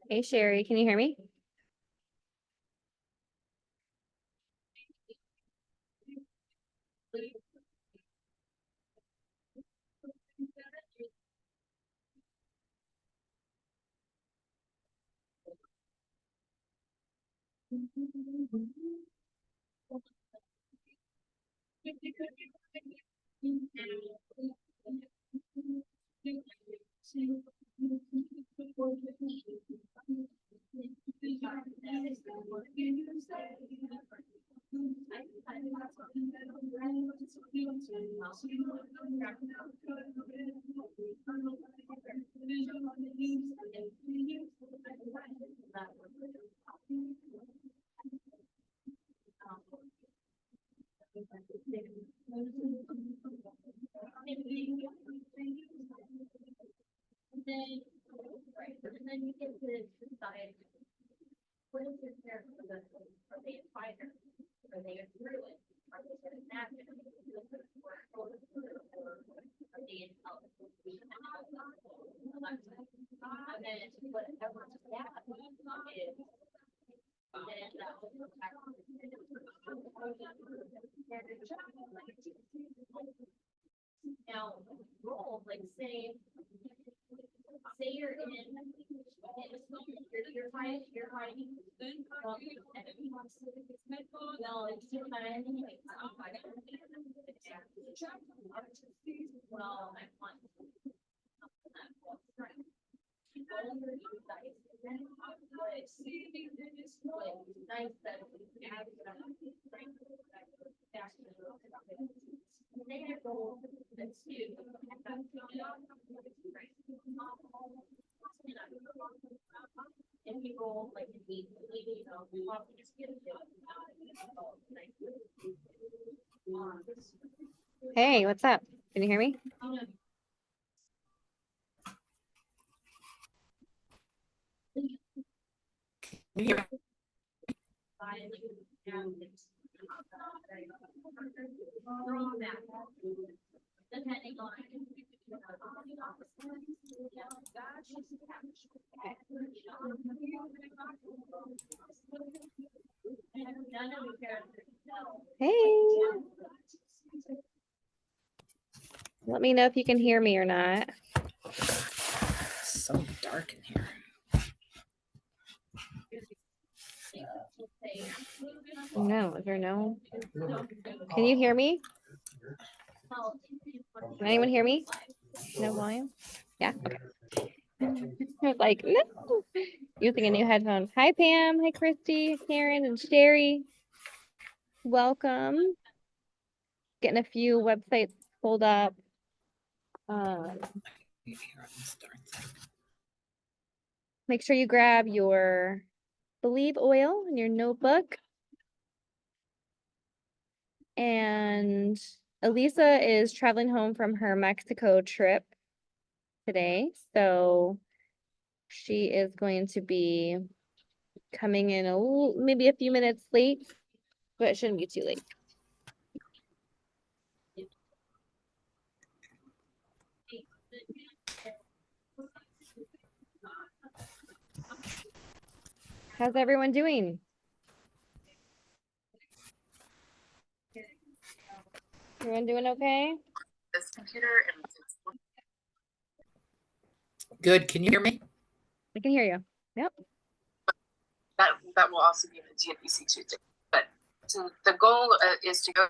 Hey, Sherry, can you hear me? Hey, what's up? Can you hear me? Hey, let me know if you can hear me or not. So dark in here. No, is there no? Can you hear me? Can anyone hear me? No volume? Yeah. Okay. I was like, no. Using a new headphone. Hi, Pam. Hi, Christy, Karen, and Sherry. Welcome. Getting a few websites pulled up. Make sure you grab your Believe oil in your notebook. And Elisa is traveling home from her Mexico trip today. So she is going to be coming in maybe a few minutes late, but it shouldn't be too late. How's everyone doing? Everyone doing okay? This computer and good. Can you hear me? I can hear you. Yep. That will also be in the GNBC Tuesday. But so the goal is to go.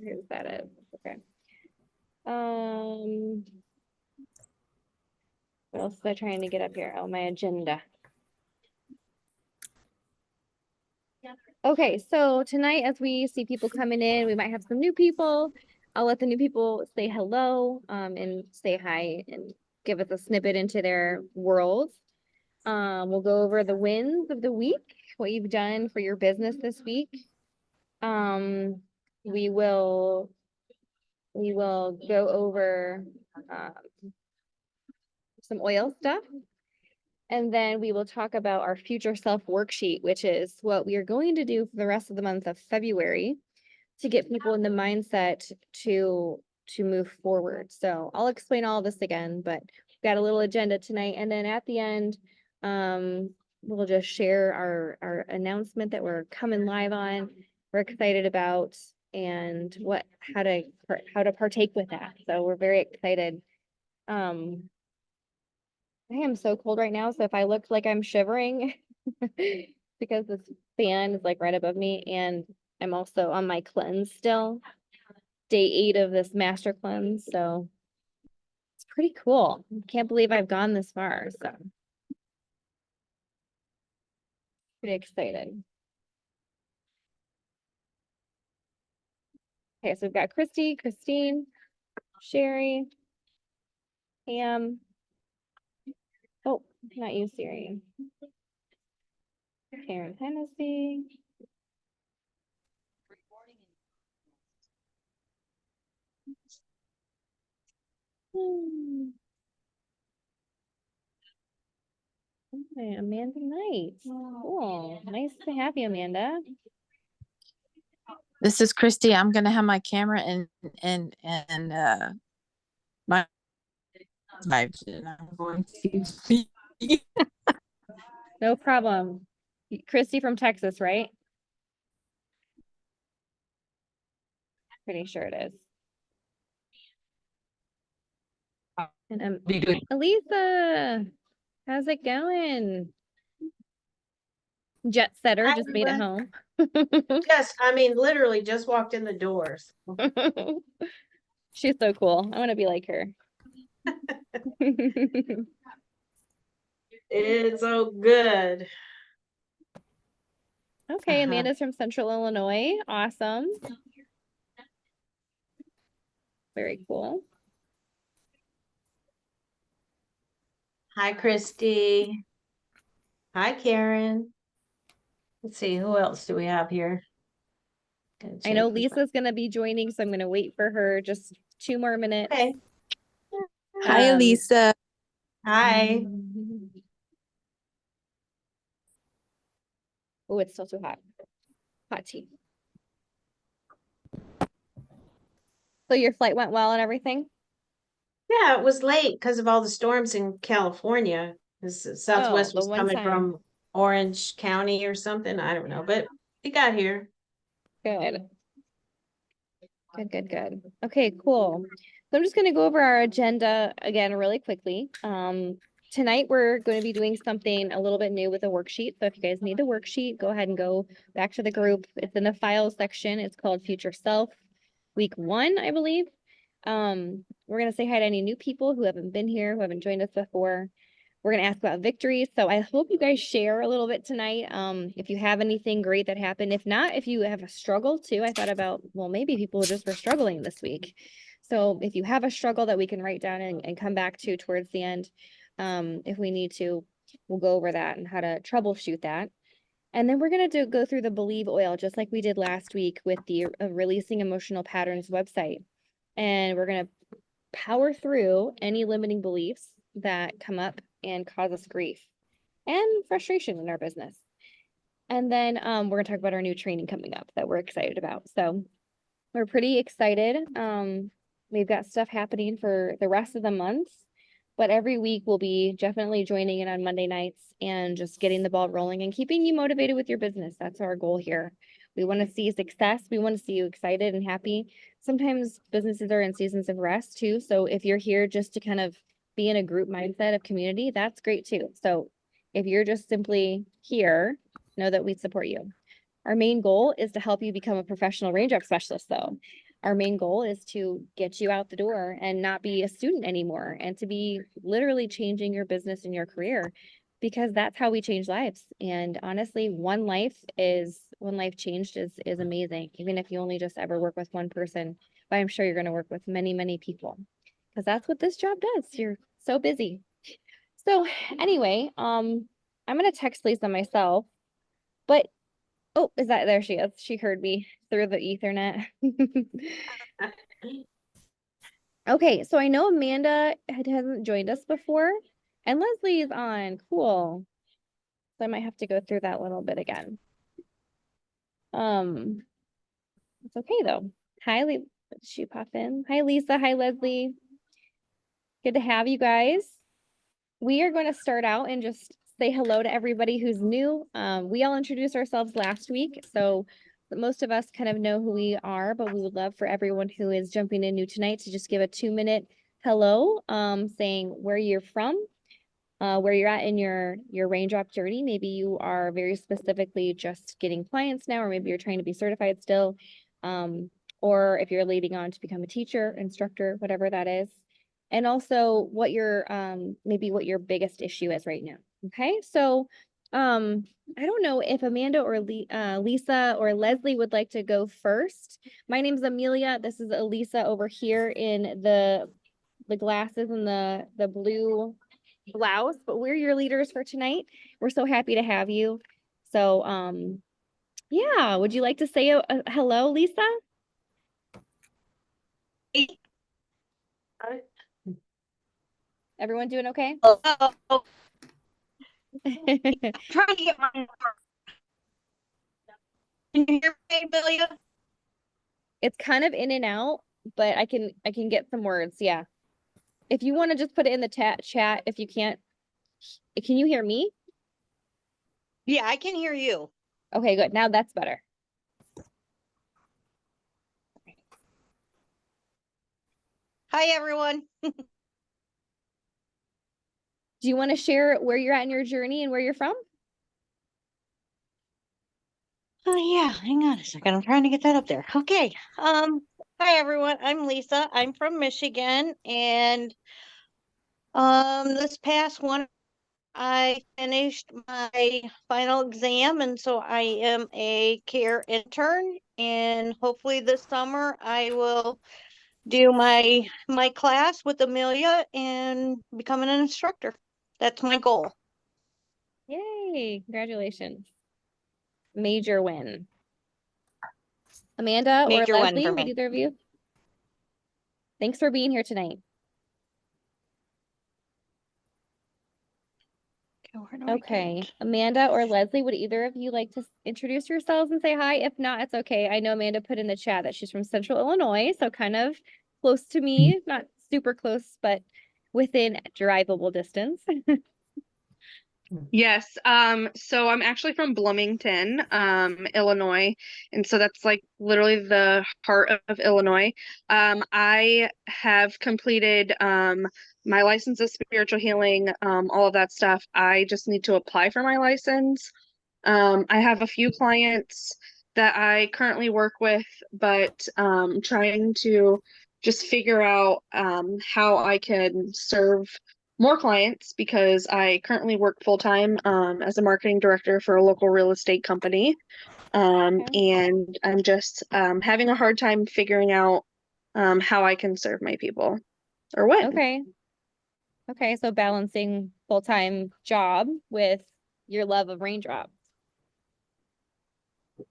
Who's that is? Okay. What else am I trying to get up here? Oh, my agenda. Okay, so tonight as we see people coming in, we might have some new people. I'll let the new people say hello and say hi and give us a snippet into their world. We'll go over the wins of the week, what you've done for your business this week. We will go over some oil stuff. And then we will talk about our future self worksheet, which is what we are going to do for the rest of the month of February to get people in the mindset to move forward. So I'll explain all this again, but we've got a little agenda tonight. And then at the end, we'll just share our announcement that we're coming live on, we're excited about, and how to partake with that. So we're very excited. I am so cold right now, so if I look like I'm shivering, because this fan is like right above me, and I'm also on my cleanse still. Day 8 of this master cleanse, so it's pretty cool. Can't believe I've gone this far, so pretty excited. Okay, so we've got Christy, Christine, Sherry, Pam. Oh, not you, Siri. Karen Hennessy. Okay, Amanda Knight. Cool. Nice to have you, Amanda. This is Christy. I'm gonna have my camera and my and I'm going to speak. No problem. Christy from Texas, right? Pretty sure it is. And Elisa, how's it going? Jet setter, just made it home. Yes, I mean, literally just walked in the doors. She's so cool. I want to be like her. It's so good. Okay, Amanda's from Central Illinois. Awesome. Very cool. Hi, Christy. Hi, Karen. Let's see, who else do we have here? I know Lisa's going to be joining, so I'm going to wait for her just 2 more minutes. Okay. Hi, Lisa. Hi. Oh, it's still too hot. Hot tea. So your flight went well and everything? Yeah, it was late because of all the storms in California. Southwest the was one coming time. from Orange County or something. I don't know, but we got here. Good. Good. Okay, cool. So I'm just going to go over our agenda again really quickly. Tonight we're going to be doing something a little bit new with a worksheet. So if you guys need the worksheet, go ahead and go back to the group. It's in the files section. It's called Future Self, week 1, I believe. We're going to say hi to any new people who haven't been here, who haven't joined us before. We're going to ask about victories. So I hope you guys share a little bit tonight. If you have anything great that happened, if not, if you have a struggle too, I thought about, well, maybe people just were struggling this week. So if you have a struggle that we can write down and come back to towards the end, if we need to, we'll go over that and how to troubleshoot that. And then we're going to go through the Believe Oil, just like we did last week with the Releasing Emotional Patterns website. And we're going to power through any limiting beliefs that come up and cause us grief and frustration in our business. And then we're going to talk about our new training coming up that we're excited about. So we're pretty excited. We've got stuff happening for the rest of the month, but every week we'll be definitely joining in on Monday nights and just getting the ball rolling and keeping you motivated with your business. That's our goal here. We want to see success. We want to see you excited and happy. Sometimes businesses are in seasons of rest too. So if you're here just to kind of be in a group mindset of community, that's great too. So if you're just simply here, know that we support you. Our main goal is to help you become a professional raindrop specialist though. Our main goal is to get you out the door and not be a student anymore and to be literally changing your business and your career, because that's how we change lives. And honestly, one life changed is amazing. Even if you only just ever work with one person, but I'm sure you're going to work with many, many people, because that's what this job does. You're so busy. So anyway, I'm going to text Lisa myself, but oh, there she is. She heard me through the Ethernet. Okay, so I know Amanda hasn't joined us before, and Leslie is on. Cool. So I might have to go through that a little bit again. It's okay though. Hi, did she pop in? Hi, Lisa. Hi, Leslie. Good to have you guys. We are going to start out and just say hello to everybody who's new. We all introduced ourselves last week, so most of us kind of know who we are, but we would love for everyone who is jumping in new tonight to just give a 2-minute hello, saying where you're from, where you're at in your raindrop journey. Maybe you are very specifically just getting clients now, or maybe you're trying to be certified still, or if you're leading on to become a teacher, instructor, whatever that is. And also what your maybe what your biggest issue is right now. Okay, so I don't know if Amanda or Lisa or Leslie would like to go first. My name's Amelia. This is Elisa over here in the glasses and the blue blouse, but we're your leaders for tonight. We're so happy to have you. So yeah, would you like to say a hello, Lisa? Everyone doing okay? Hello. Trying to get my. Can you hear me, Amelia? It's kind of in and out, but I can get some words. Yeah. If you want to just put it in the chat, if you can't, can you hear me? Yeah, I can hear you. Okay, good. Now that's better. Hi, everyone. Do you want to share where you're at in your journey and where you're from? Oh yeah, hang on a second. I'm trying to get that up there. Okay. Hi everyone. I'm Lisa. I'm from Michigan, and this past one I finished my final exam, and so I am a care intern, and hopefully this summer I will do my class with Amelia and becoming an instructor. That's my goal. Yay, congratulations. Major win. Amanda or Major win Leslie, for would me. either of you? Thanks for being here tonight. Okay, Amanda or Leslie, would either of you like to introduce yourselves and say hi? If not, it's okay. I know Amanda put in the chat that she's from Central Illinois, so kind of close to me, not super close, but within drivable distance. Yes. So I'm actually from Bloomington, Illinois. And so that's like literally the heart of Illinois. I have completed my license of spiritual healing, all of that stuff. I just need to apply for my license. I have a few clients that I currently work with, but trying to just figure out how I can serve more clients, because I currently work full-time as a marketing director for a local real estate company. And I'm just having a hard time figuring out how I can serve my people or when. Okay. Okay, so balancing full-time job with your love of raindrops.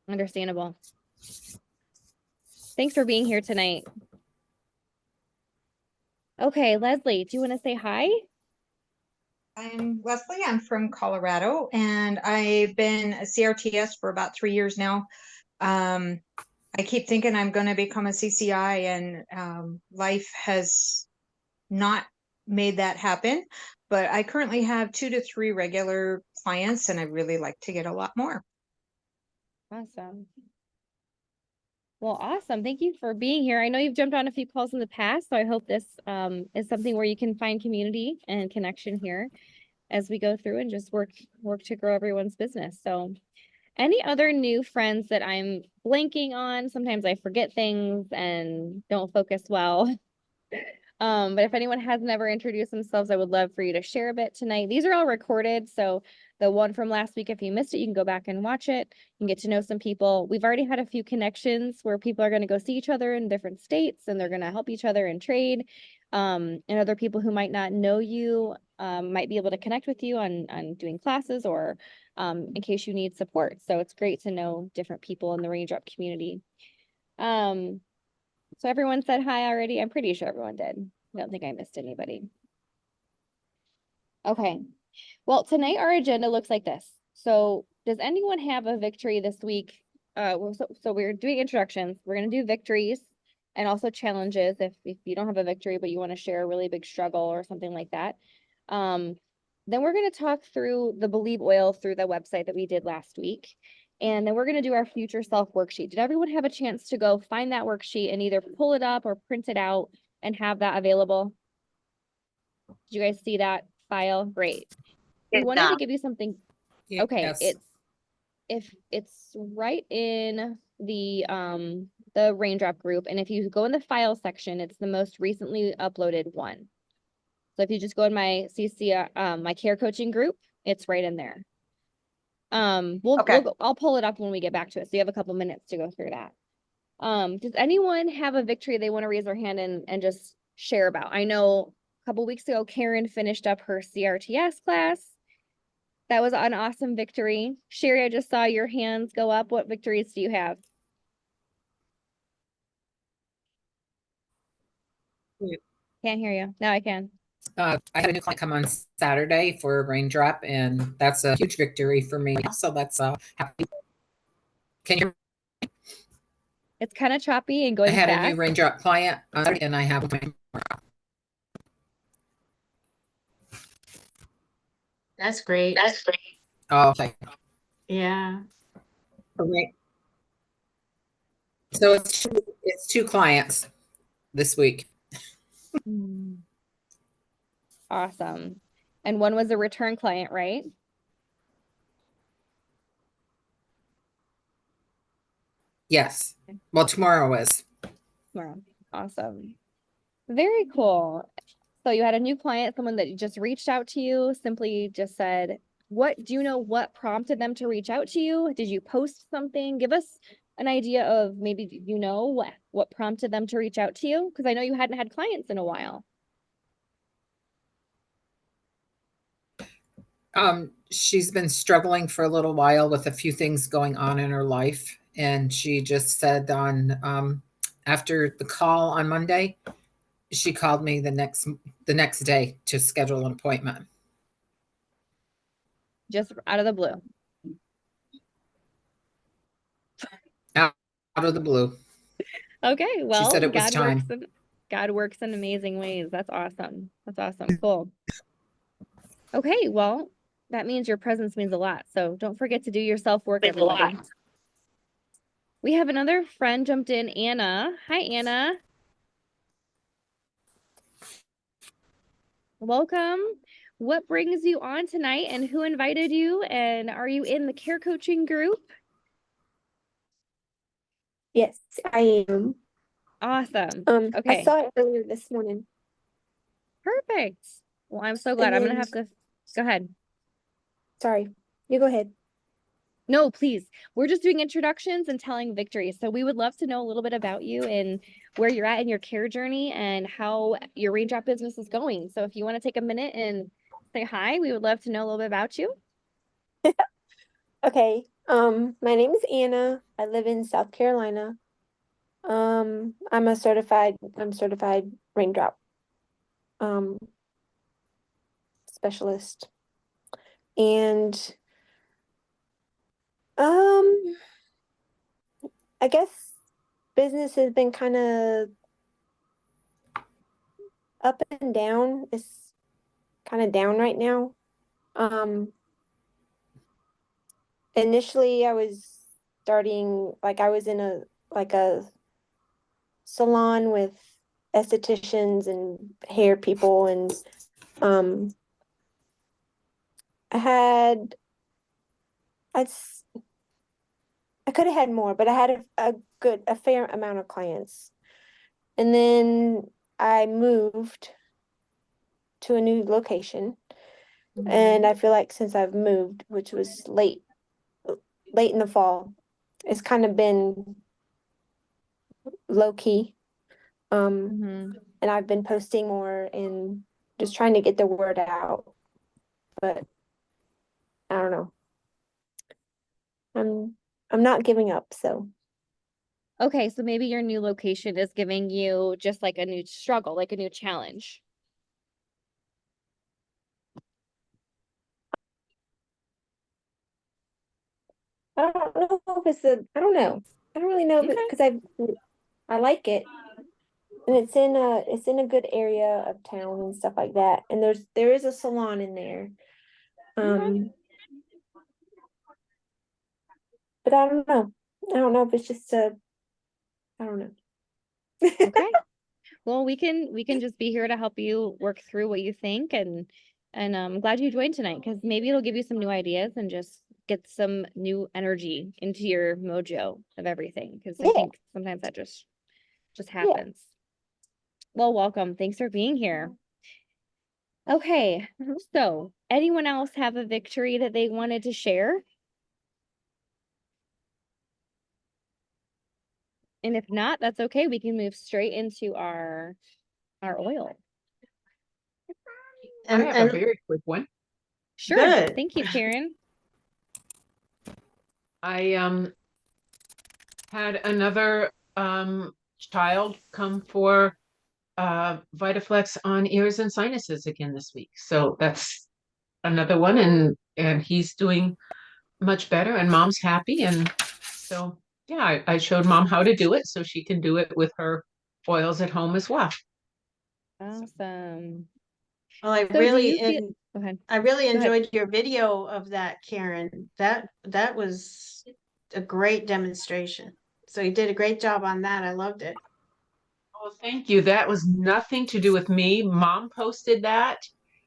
Understandable. Thanks for being here tonight. Okay, Leslie, do you want to say hi? I'm Leslie. I'm from Colorado, and I've been a CRTS for about 3 years now. I keep thinking I'm going to become a CCI, and life has not made that happen. But I currently have 2 to 3 regular clients, and I really like to get a lot more. Awesome. Well, awesome. Thank you for being here. I know you've jumped on a few calls in the past, so I hope this is something where you can find community and connection here as we go through and just work to grow everyone's business. So any other new friends that I'm blanking on? Sometimes I forget things and don't focus well. But if anyone has never introduced themselves, I would love for you to share a bit tonight. These are all recorded, so the one from last week, if you missed it, you can go back and watch it. You can get to know some people. We've already had a few connections where people are going to go see each other in different states, and they're going to help each other and trade. And other people who might not know you might be able to connect with you on doing classes or in case you need support. So it's great to know different people in the Raindrop community. So everyone said hi already. I'm pretty sure everyone did. I don't think I missed anybody. Okay. Well, tonight our agenda looks like this. So does anyone have a victory this week? So we're doing introductions. We're going to do victories and also challenges if you don't have a victory, but you want to share a really big struggle or something like that. Then we're going to talk through the Believe Oil through the website that we did last week. And then we're going to do our future self worksheet. Did everyone have a chance to go find that worksheet and either pull it up or print it out and have that available? Did you guys see that file? Great. We wanted to give you something. Okay, Yes. it's right in the Raindrop group, and if you go in the file section, it's the most recently uploaded one. So if you just go in my my care coaching group, it's right in there. I'll pull it up when we get back to it. So you have a couple minutes to go through that. Does anyone have a victory they want to raise their hand and just share about? I know a couple weeks ago, Karen finished up her CRTS class. That was an awesome victory. Sherry, I just saw your hands go up. What victories do you have? Can't hear you. Now I can. I had a new client come on Saturday for a raindrop, and that's a huge victory for me. So that's happy. Can you? It's kind of choppy and I going had fast. a new raindrop client, and I have. That's great. Oh, okay. Yeah. Okay. So it's 2 clients this week. Awesome. And one was a return client, right? Yes. Well, tomorrow is. Tomorrow. Awesome. Very cool. So you had a new client, someone that just reached out to you, simply just said, do you know what prompted them to reach out to you? Did you post something? Give us an idea of maybe, what prompted them to reach out to you? Because I know you hadn't had clients in a while. She's been struggling for a little while with a few things going on in her life. And she just said after the call on Monday, she called me the next day to schedule an appointment. Just out of the blue. Out of the blue. Okay, well, She said it was time. God works in amazing ways. That's awesome. That's awesome. Cool. Okay, well, that means your presence means a lot. So don't forget to do your self-work, everybody. We have another friend jumped in, Anna. Hi, Anna. Welcome. What brings you on tonight and who invited you? And are you in the care coaching group? Yes, I am. Awesome. I Okay. saw it earlier this morning. Perfect. Well, I'm so glad. I'm gonna have to go ahead. Sorry, you go ahead. No, please. We're just doing introductions and telling victories. So we would love to know a little bit about you and where you're at in your care journey and how your raindrop business is going. So if you want to take a minute and say hi, we would love to know a little bit about you. Okay. My name is Anna. I live in South Carolina. I'm certified raindrop um specialist. And um I guess business has been kind of up and down. It's kind of down right now. Initially I was starting, like, I was in a salon with estheticians and hair people, and um I had I'd s- I could have had more, but I had a fair amount of clients. And then I moved to a new location. And I feel like since I've moved, which was late in the fall, it's kind of been low key. And I've been posting more and just trying to get the word out. But I don't know. I'm not giving up, so Okay, so maybe your new location is giving you just like a new struggle, like a new challenge. I don't know if I don't know. I don't really know if Okay. because I like it. And it's in a good area of town and stuff like that. And there is a salon in there. But I don't know. I don't know if it's just I don't know. Okay. Well, we can just be here to help you work through what you think, and I'm glad you joined tonight because maybe it'll give you some new ideas and just get some new energy into your mojo of everything. Because I Yeah, think sometimes that just yeah. happens. Well, welcome. Thanks for being here. Okay, so anyone else have a victory that they wanted to share? And if not, that's okay. We can move straight into our oil. I have a And very quick one. Sure. good. Thank you, Karen. I had another child come for Vitaflex on ears and sinuses again this week. So that's another one, and he's doing much better, and mom's happy. And so yeah, I showed mom how to do it so she can do it with her oils at home as well. Awesome. Well, I So do really you feel, go ahead. I really Go ahead. enjoyed your video of that, Karen. That was a great demonstration. So you did a great job on that. I loved it. Oh, thank you. That was nothing to do with me. Mom posted that,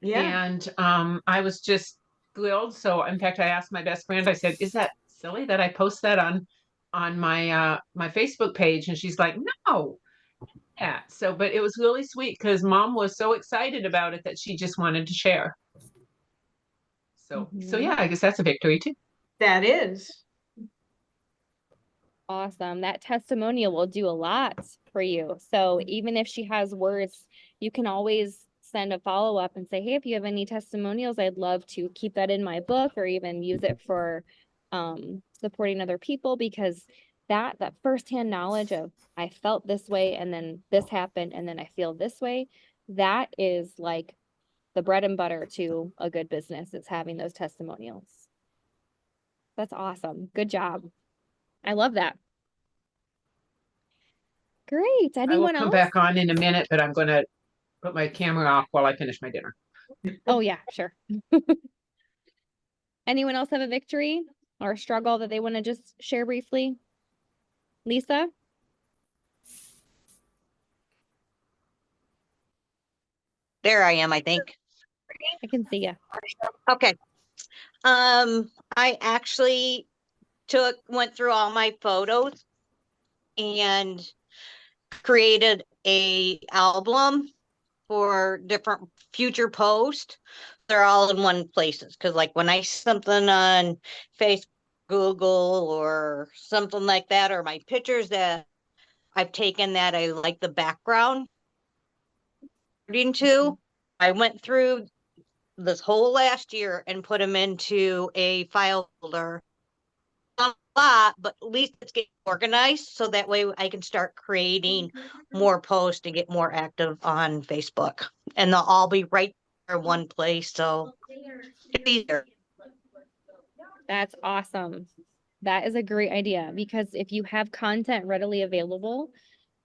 Yeah. and I was just thrilled. So in fact, I asked my best friend, I said, "Is that silly that I post that on my Facebook page?" And she's like, "No." Yeah. So, but it was really sweet because mom was so excited about it that she just wanted to share. So yeah, I guess that's a victory too. That is. Awesome. That testimonial will do a lot for you. So even if she has words, you can always send a follow-up and say, hey, if you have any testimonials, I'd love to keep that in my book or even use it for supporting other people, because that firsthand knowledge of I felt this way and then this happened and then I feel this way, that is like the bread and butter to a good business, is having those testimonials. That's awesome. Good job. I love that. Great. I will Anyone come else? back on in a minute, but I'm going to put my camera off while I finish my dinner. Oh, yeah, sure. Anyone else have a victory or a struggle that they want to just share briefly? Lisa? There I am, I think. I can see you. Okay. I actually went through all my photos and created a album for different future posts. They're all in one places because like when I see something on Facebook Google or something like that, or my pictures that I've taken that I like the background into. I went through this whole last year and put them into a file folder. Not a lot, but at least it's getting organized so that way I can start creating more posts and get more active on Facebook. And they'll all be right there in one place, so it's easier. That's awesome. That is a great idea because if you have content readily available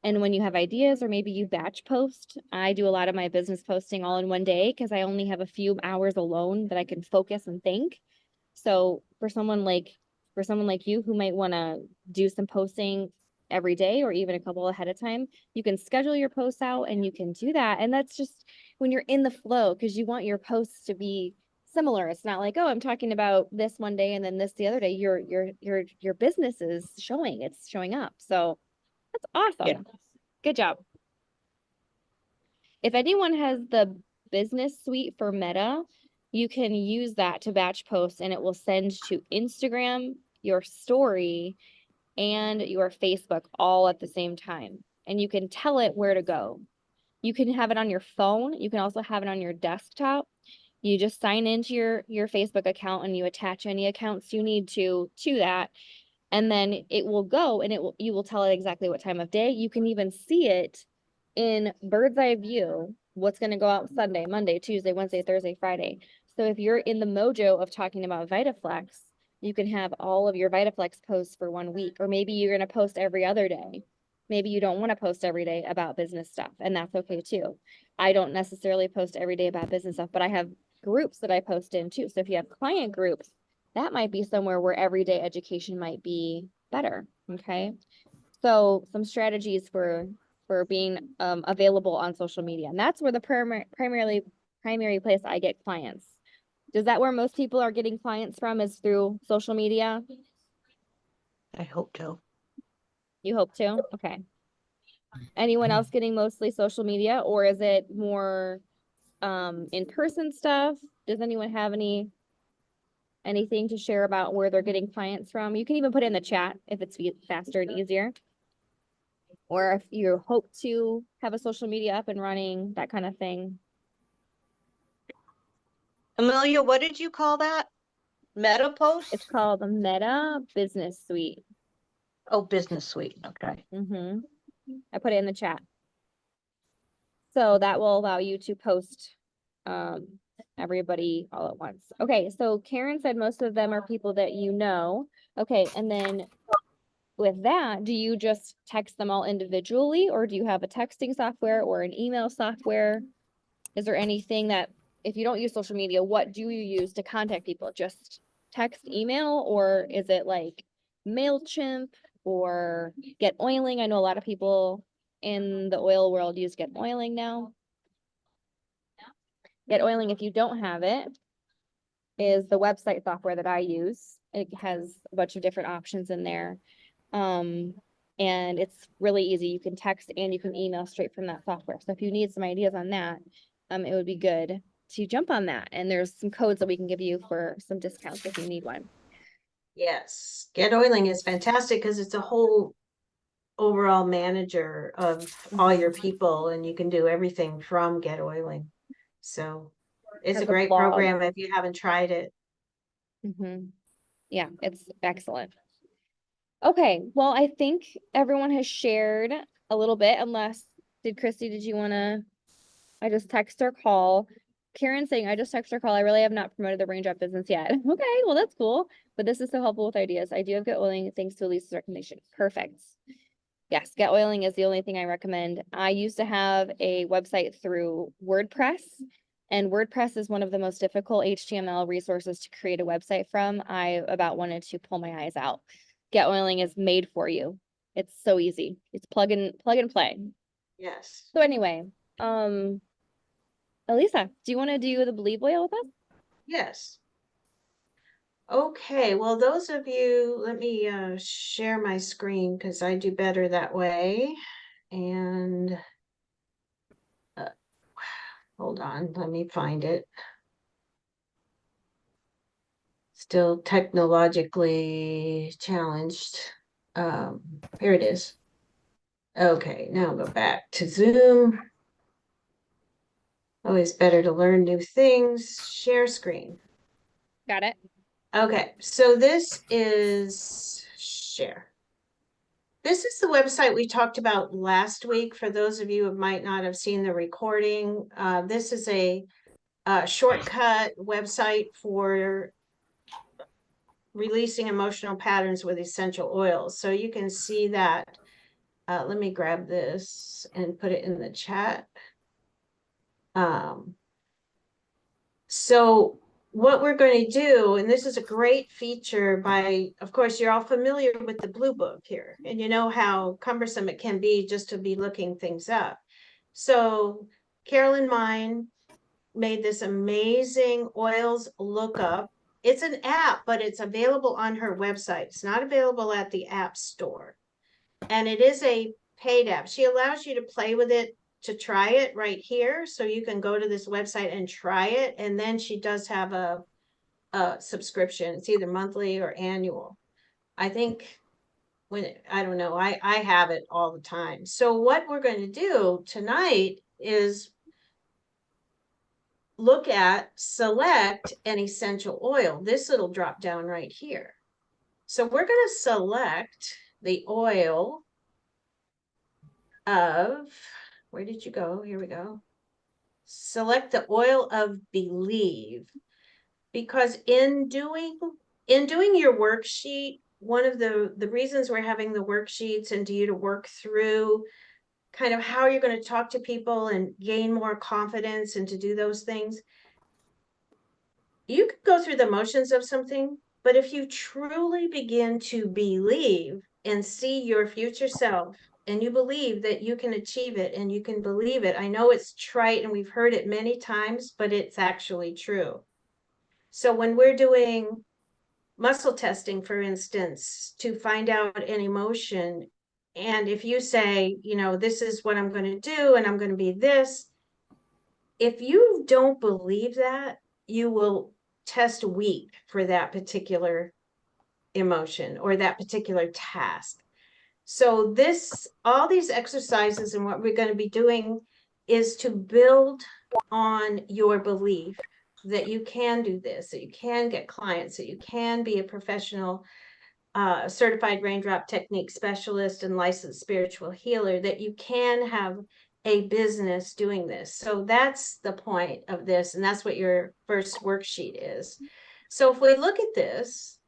and when you have ideas or maybe you batch post, I do a lot of my business posting all in one day because I only have a few hours alone that I can focus and think. So for someone like you who might want to do some posting every day or even a couple ahead of time, you can schedule your posts out and you can do that. And that's just when you're in the flow because you want your posts to be similar. It's not like, oh, I'm talking about this one day and then this the other day. Your business is showing, it's showing up. So that's awesome. Yeah. Good job. If anyone has the business suite for Meta, you can use that to batch post and it will send to Instagram, your story, and your Facebook all at the same time. And you can tell it where to go. You can have it on your phone. You can also have it on your desktop. You just sign into your Facebook account and you attach any accounts you need to that. And then it will go and you will tell it exactly what time of day. You can even see it in bird's eye view, what's going to go out Sunday, Monday, Tuesday, Wednesday, Thursday, Friday. So if you're in the mojo of talking about VitaFlex, you can have all of your VitaFlex posts for 1 week, or maybe you're going to post every other day. Maybe you don't want to post every day about business stuff, and that's okay too. I don't necessarily post every day about business stuff, but I have groups that I post in too. So if you have client groups, that might be somewhere where everyday education might be better. Okay. So some strategies for being available on social media. And that's where the primary place I get clients. Is that where most people are getting clients from, is through social media? I hope to. You hope to? Okay. Anyone else getting mostly social media, or is it more in-person stuff? Does anyone have anything to share about where they're getting clients from? You can even put it in the chat if it's faster and easier. Or if you hope to have a social media up and running, that kind of thing. Amelia, what did you call that? Meta post? It's called the Meta Business Suite. Oh, business suite. Okay. I put it in the chat. So that will allow you to post everybody all at once. Okay, so Karen said most of them are people that you know. Okay, and then with that, do you just text them all individually, or do you have a texting software or an email software? Is there anything that, if you don't use social media, what do you use to contact people? Just text, email, or is it like MailChimp or Get Oiling? I know a lot of people in the oil world use Get Oiling now. Get Oiling, if you don't have it, is the website software that I use. It has a bunch of different options in there. And it's really easy. You can text and you can email straight from that software. So if you need some ideas on that, it would be good to jump on that. And there's some codes that we can give you for some discounts if you need one. Yes, Get Oiling is fantastic because it's a whole overall manager of all your people, and you can do everything from Get Oiling. So it's Has a a great blog. program if you haven't tried it. Yeah, it's excellent. Okay, well, I think everyone has shared a little bit, unless, Christy, did you want to, I just text or call. Karen saying, I just text or call. I really have not promoted the raindrop business yet. Okay, well, that's cool. But this is so helpful with ideas. I do have Get Oiling thanks to Elisa's recommendation. Perfect. Yes, Get Oiling is the only thing I recommend. I used to have a website through WordPress, and WordPress is one of the most difficult HTML resources to create a website from. I about wanted to pull my eyes out. Get Oiling is made for you. It's so easy. It's plug and play. Yes. So anyway, Elisa, do you want to do the Believe Whale with us? Yes. Okay, well, those of you, let me share my screen because I do better that way. And hold on, let me find it. Still technologically challenged. Here it is. Okay, now I'll go back to Zoom. Always better to learn new things. Share screen. Got it? Okay, so this is share. This is the website we talked about last week. For those of you who might not have seen the recording, this is a shortcut website for releasing emotional patterns with essential oils. So you can see that. Let me grab this and put it in the chat. So what we're going to do, and this is a great feature by, of course, you're all familiar with the Blue Book here, and you know how cumbersome it can be just to be looking things up. So Carolyn Mine made this amazing oils lookup. It's an app, but it's available on her website. It's not available at the App Store. And it is a paid app. She allows you to play with it, to try it right here. So you can go to this website and try it. And then she does have a subscription. It's either monthly or annual. I think I don't know, I have it all the time. So what we're going to do tonight is look at select an essential oil. This little drop down right here. So we're going to select the oil of, where did you go? Here we go. Select the oil of believe, because in doing your worksheet, one of the reasons we're having the worksheets and to you to work through kind of how you're going to talk to people and gain more confidence and to do those things. You could go through the motions of something, but if you truly begin to believe and see your future self, and you believe that you can achieve it and you can believe it. I know it's trite and we've heard it many times, but it's actually true. So when we're doing muscle testing, for instance, to find out an emotion, and if you say, you know, this is what I'm going to do and I'm going to be this, if you don't believe that, you will test weak for that particular emotion or that particular task. So all these exercises and what we're going to be doing is to build on your belief that you can do this, that you can get clients, that you can be a professional, certified raindrop technique specialist and licensed spiritual healer, that you can have a business doing this. So that's the point of this. And that's what your first worksheet is. So if we look at this,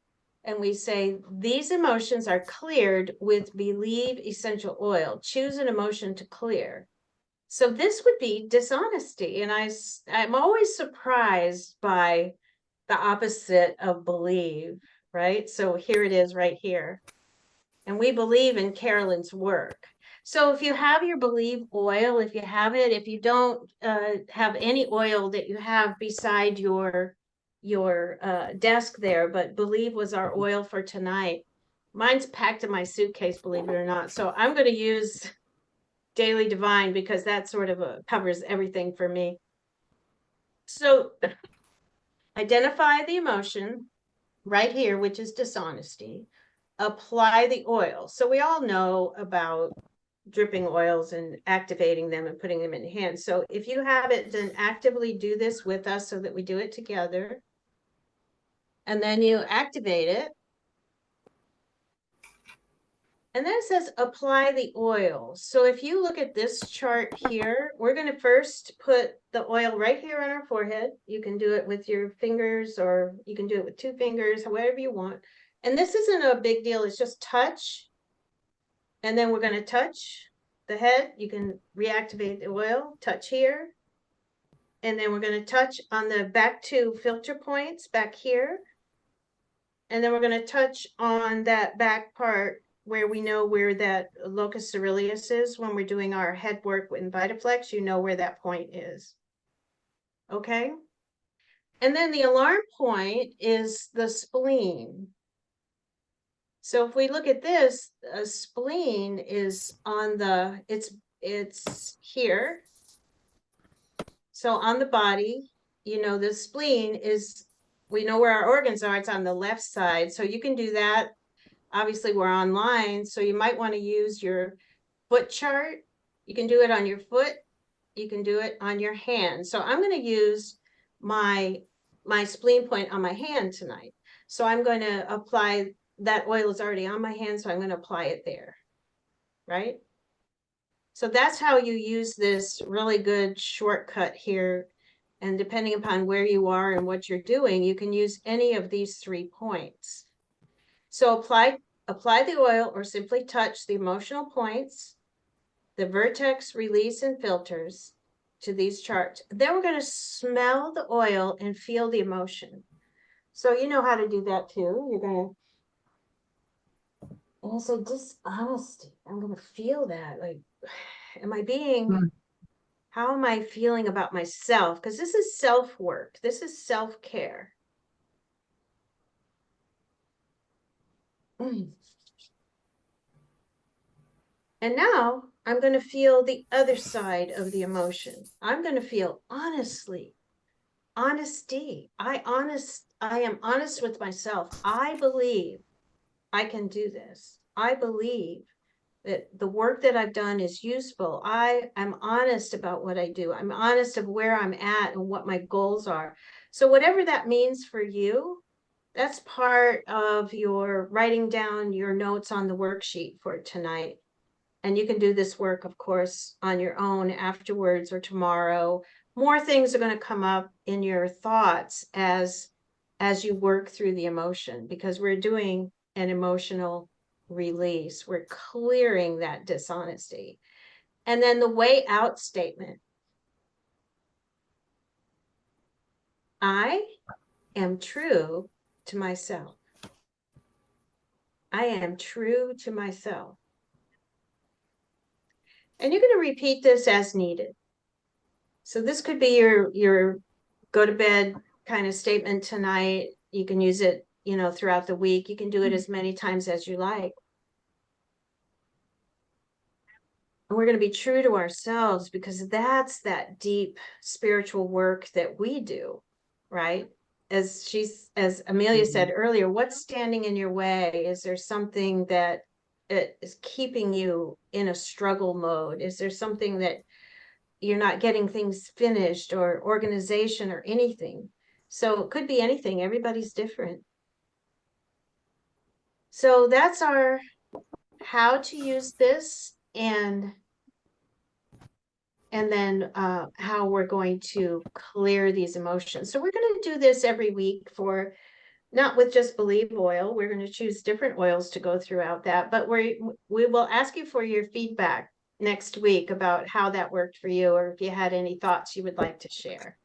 and we say, these emotions are cleared with believe essential oil. Choose an emotion to clear. So this would be dishonesty. And I'm always surprised by the opposite of believe, right? So here it is right here. And we believe in Carolyn's work. So if you have your believe oil, if you have it, if you don't have any oil that you have beside your desk there, but believe was our oil for tonight. Mine's packed in my suitcase, believe it or not. So I'm going to use Daily Divine because that sort of covers everything for me. So identify the emotion right here, which is dishonesty. Apply the oil. So we all know about dripping oils and activating them and putting them in hands. So if you have it, then actively do this with us so that we do it together. And then you activate it. And then it says apply the oil. So if you look at this chart here, we're going to first put the oil right here on our forehead. You can do it with your fingers or you can do it with 2 fingers, however you want. And this isn't a big deal. It's just touch. And then we're going to touch the head. You can reactivate the oil, touch here. And then we're going to touch on the back 2 filter points back here. And then we're going to touch on that back part where we know where that locus coeruleus is. When we're doing our head work in VitaFlex, you know where that point is. Okay. And then the alarm point is the spleen. So if we look at this, a spleen is on the, it's here. So on the body, you know, the spleen is we know where our organs are. It's on the left side. So you can do that. Obviously, we're online, so you might want to use your foot chart. You can do it on your foot. You can do it on your hand. So I'm going to use my spleen point on my hand tonight. So I'm going to apply, that oil is already on my hand, so I'm going to apply it there, right? So that's how you use this really good shortcut here. And depending upon where you are and what you're doing, you can use any of these 3 points. So apply the oil or simply touch the emotional points, the vertex, release, and filters to these charts. Then we're going to smell the oil and feel the emotion. So you know how to do that too. You're going to, and I said, dishonesty. I'm going to feel that. Like, am I being, how am I feeling about myself? Because this is self-work. This is self-care. And now I'm going to feel the other side of the emotion. I'm going to feel honesty. I am honest with myself. I believe I can do this. I believe that the work that I've done is useful. I am honest about what I do. I'm honest of where I'm at and what my goals are. So whatever that means for you, that's part of your writing down your notes on the worksheet for tonight. And you can do this work, of course, on your own afterwards or tomorrow. More things are going to come up in your thoughts as you work through the emotion, because we're doing an emotional release. We're clearing that dishonesty. And then the way out statement. I am true to myself. I am true to myself. And you're going to repeat this as needed. So this could be your go to bed kind of statement tonight. You can use it, throughout the week. You can do it as many times as you like. And we're going to be true to ourselves, because that's that deep spiritual work that we do, right? As Amelia said earlier, what's standing in your way? Is there something that is keeping you in a struggle mode? Is there something that you're not getting things finished, or organization, or anything? So it could be anything. Everybody's different. So that's our how to use this, and then how we're going to clear these emotions. So we're going to do this every week, for not with just Believe oil. We're going to choose different oils to go throughout that, but we will ask you for your feedback next week about how that worked for you, or if you had any thoughts you would like to share.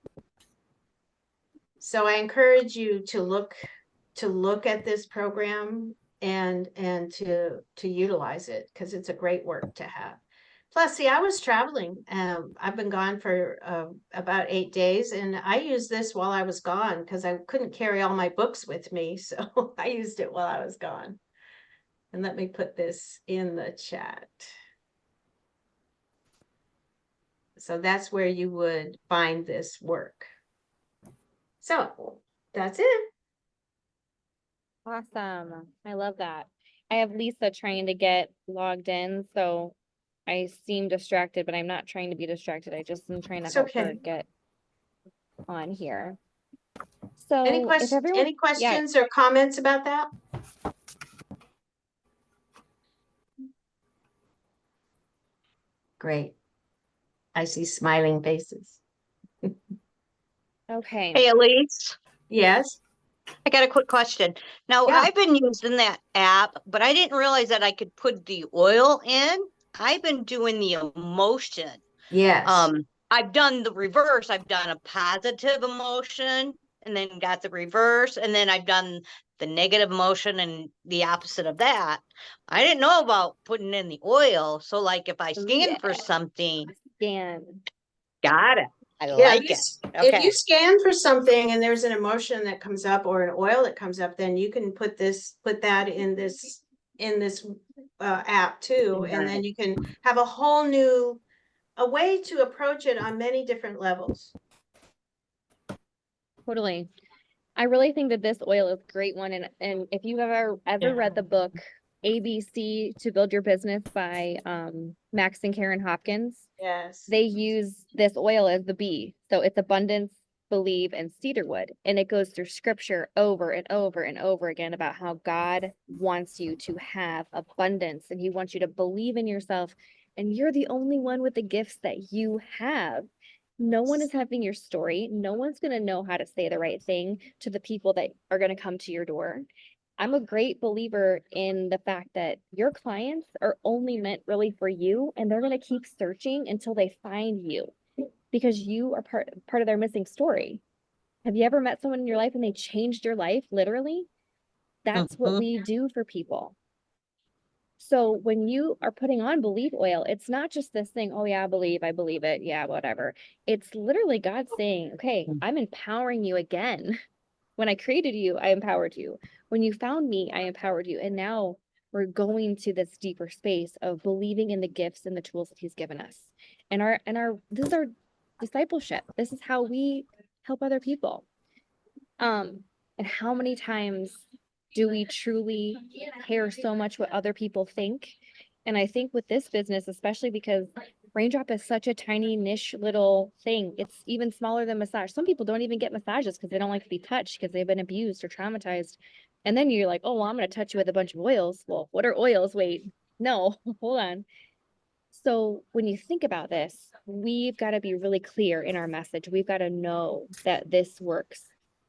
So I encourage you to look at this program and to utilize it, because it's a great work to have. Plus, see, I was traveling. I've been gone for about 8 days, and I used this while I was gone because I couldn't carry all my books with me. So I used it while I was gone. And let me put this in the chat. So that's where you would find this work. So that's it. Awesome. I love that. I have Lisa trying to get logged in, so I seem distracted, but I'm not trying to be distracted. I just am trying to It's help her okay. get on here. So Any if everyone, any questions or comments about that? Great. I see smiling faces. okay. Hey, Elise, Yes. I got a quick question. Now, Yeah. I've been using that app, but I didn't realize that I could put the oil in. I've been doing the emotion. Yes. I've done the reverse. I've done a positive emotion and then got the reverse, and then I've done the negative emotion and the opposite of that. I didn't know about putting in the oil. So like if I scan for something, Scan. got it. I Yeah, like it. if Okay. you scan for something and there's an emotion that comes up or an oil that comes up, then you can put that in this app too, and then you can have a whole new way to approach it on many different levels. Totally. I really think that this oil is a great one. And if you've ever read the book ABC to Build Your Business by Max and Karen Hopkins, Yes. they use this oil as the B. So it's abundance, believe, and cedarwood. And it goes through scripture over and over and over again about how God wants you to have abundance and he wants you to believe in yourself. And you're the only one with the gifts that you have. No one is having your story. No one's going to know how to say the right thing to the people that are going to come to your door. I'm a great believer in the fact that your clients are only meant really for you, and they're going to keep searching until they find you because you are part of their missing story. Have you ever met someone in your life and they changed your life literally? That's what we do for people. So when you are putting on believe oil, it's not just this thing, oh yeah, I believe it. Yeah, whatever. It's literally God saying, okay, I'm empowering you again. When I created you, I empowered you. When you found me, I empowered you. And now we're going to this deeper space of believing in the gifts and the tools that he's given us. And this is our discipleship. This is how we help other people. And how many times do we truly care so much what other people think? And I think with this business, especially because Raindrop is such a tiny niche little thing. It's even smaller than massage. Some people don't even get massages because they don't like to be touched because they've been abused or traumatized. And then you're like, oh, well, I'm going to touch you with a bunch of oils. Well, what are oils? Wait, no, hold on. So when you think about this, we've got to be really clear in our message. We've got to know that this works.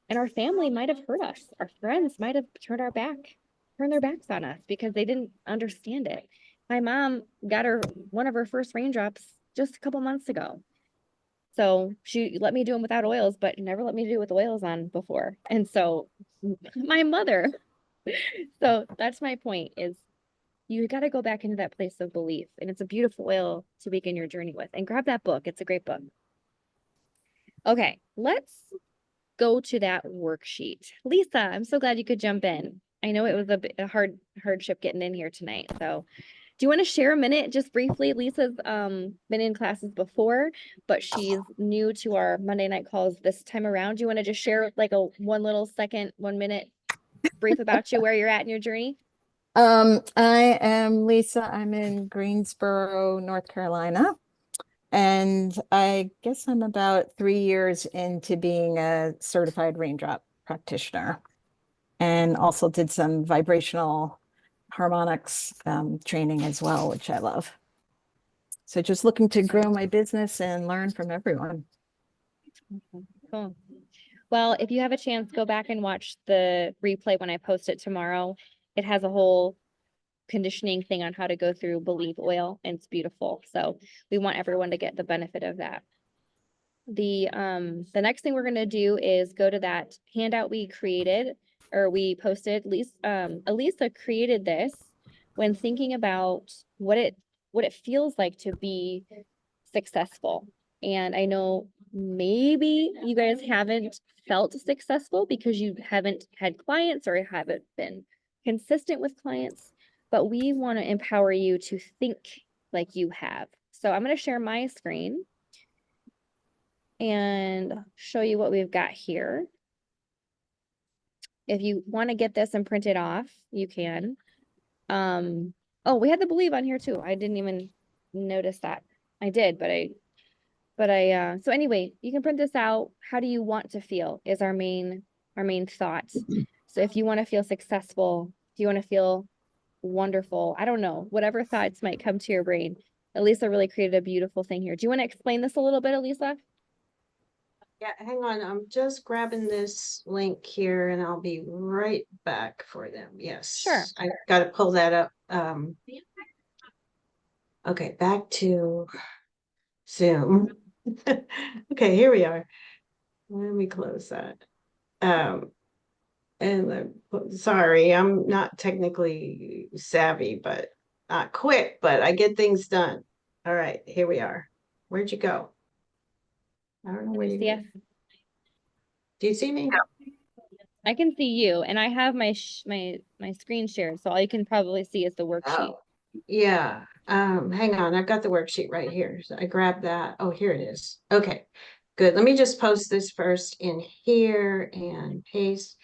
And our family might have hurt us. Our friends might have turned their backs on us because they didn't understand it. My mom got one of her first raindrops just a couple months ago. So she let me do them without oils, but never let me do it with oils on before. And so my mother. So that's my point is you got to go back into that place of belief. And it's a beautiful oil to begin your journey with. And grab that book. It's a great book. Okay, let's go to that worksheet. Lisa, I'm so glad you could jump in. I know it was a hardship getting in here tonight. So do you want to share a minute just briefly? Lisa's been in classes before, but she's new to our Monday night calls this time around. Do you want to just share like a 1 minute brief about you, where you're at in your journey? I am Lisa. I'm in Greensboro, North Carolina. And I guess I'm about 3 years into being a certified raindrop practitioner, and also did some vibrational harmonics training as well, which I love. So just looking to grow my business and learn from everyone. Cool. Well, if you have a chance, go back and watch the replay when I post it tomorrow. It has a whole conditioning thing on how to go through Believe Oil, and it's beautiful. So we want everyone to get the benefit of that. The next thing we're going to do is go to that handout we created or we posted. Elisa created this when thinking about what it feels like to be successful. And I know maybe you guys haven't felt successful because you haven't had clients or haven't been consistent with clients, but we want to empower you to think like you have. So I'm going to share my screen and show you what we've got here. If you want to get this and print it off, you can. Oh, we had the Believe on here too. I didn't even notice that. I did, so anyway, you can print this out. How do you want to feel is our main thought. So if you want to feel successful, if you want to feel wonderful, I don't know, whatever thoughts might come to your brain. Elisa really created a beautiful thing here. Do you want to explain this a little bit, Elisa? Yeah, hang on. I'm just grabbing this link here and I'll be right back for them. Yes. Sure. I got to pull that up. Okay, back to Zoom. Okay, here we are. Let me close that. Sorry, I'm not technically savvy, but not quick, but I get things done. All right, here we are. Where'd you go? I don't know where you go. Do you see me? I can see you, and I have my screen shared, so all you can probably see is the worksheet. Oh, yeah. Hang on, I've got the worksheet right here. So I grabbed that. Oh, here it is. Okay, Good. Let me just post this first in here and paste.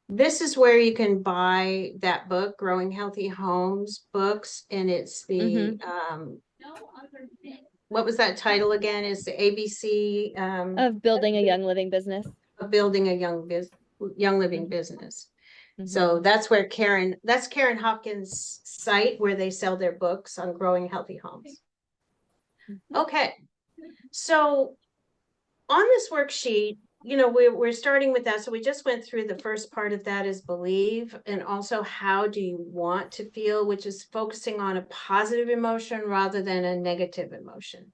This is where you can buy that book, Growing Healthy Homes books, and it's the what was that title again? Is the ABC Of building a young living business. of building a young living business. So Mhm. that's where that's Karen Hopkins' site where they sell their books on growing healthy homes. Okay, so on this worksheet, you know, we're starting with that. So we just went through the first part of that is believe, and also how do you want to feel, which is focusing on a positive emotion rather than a negative emotion.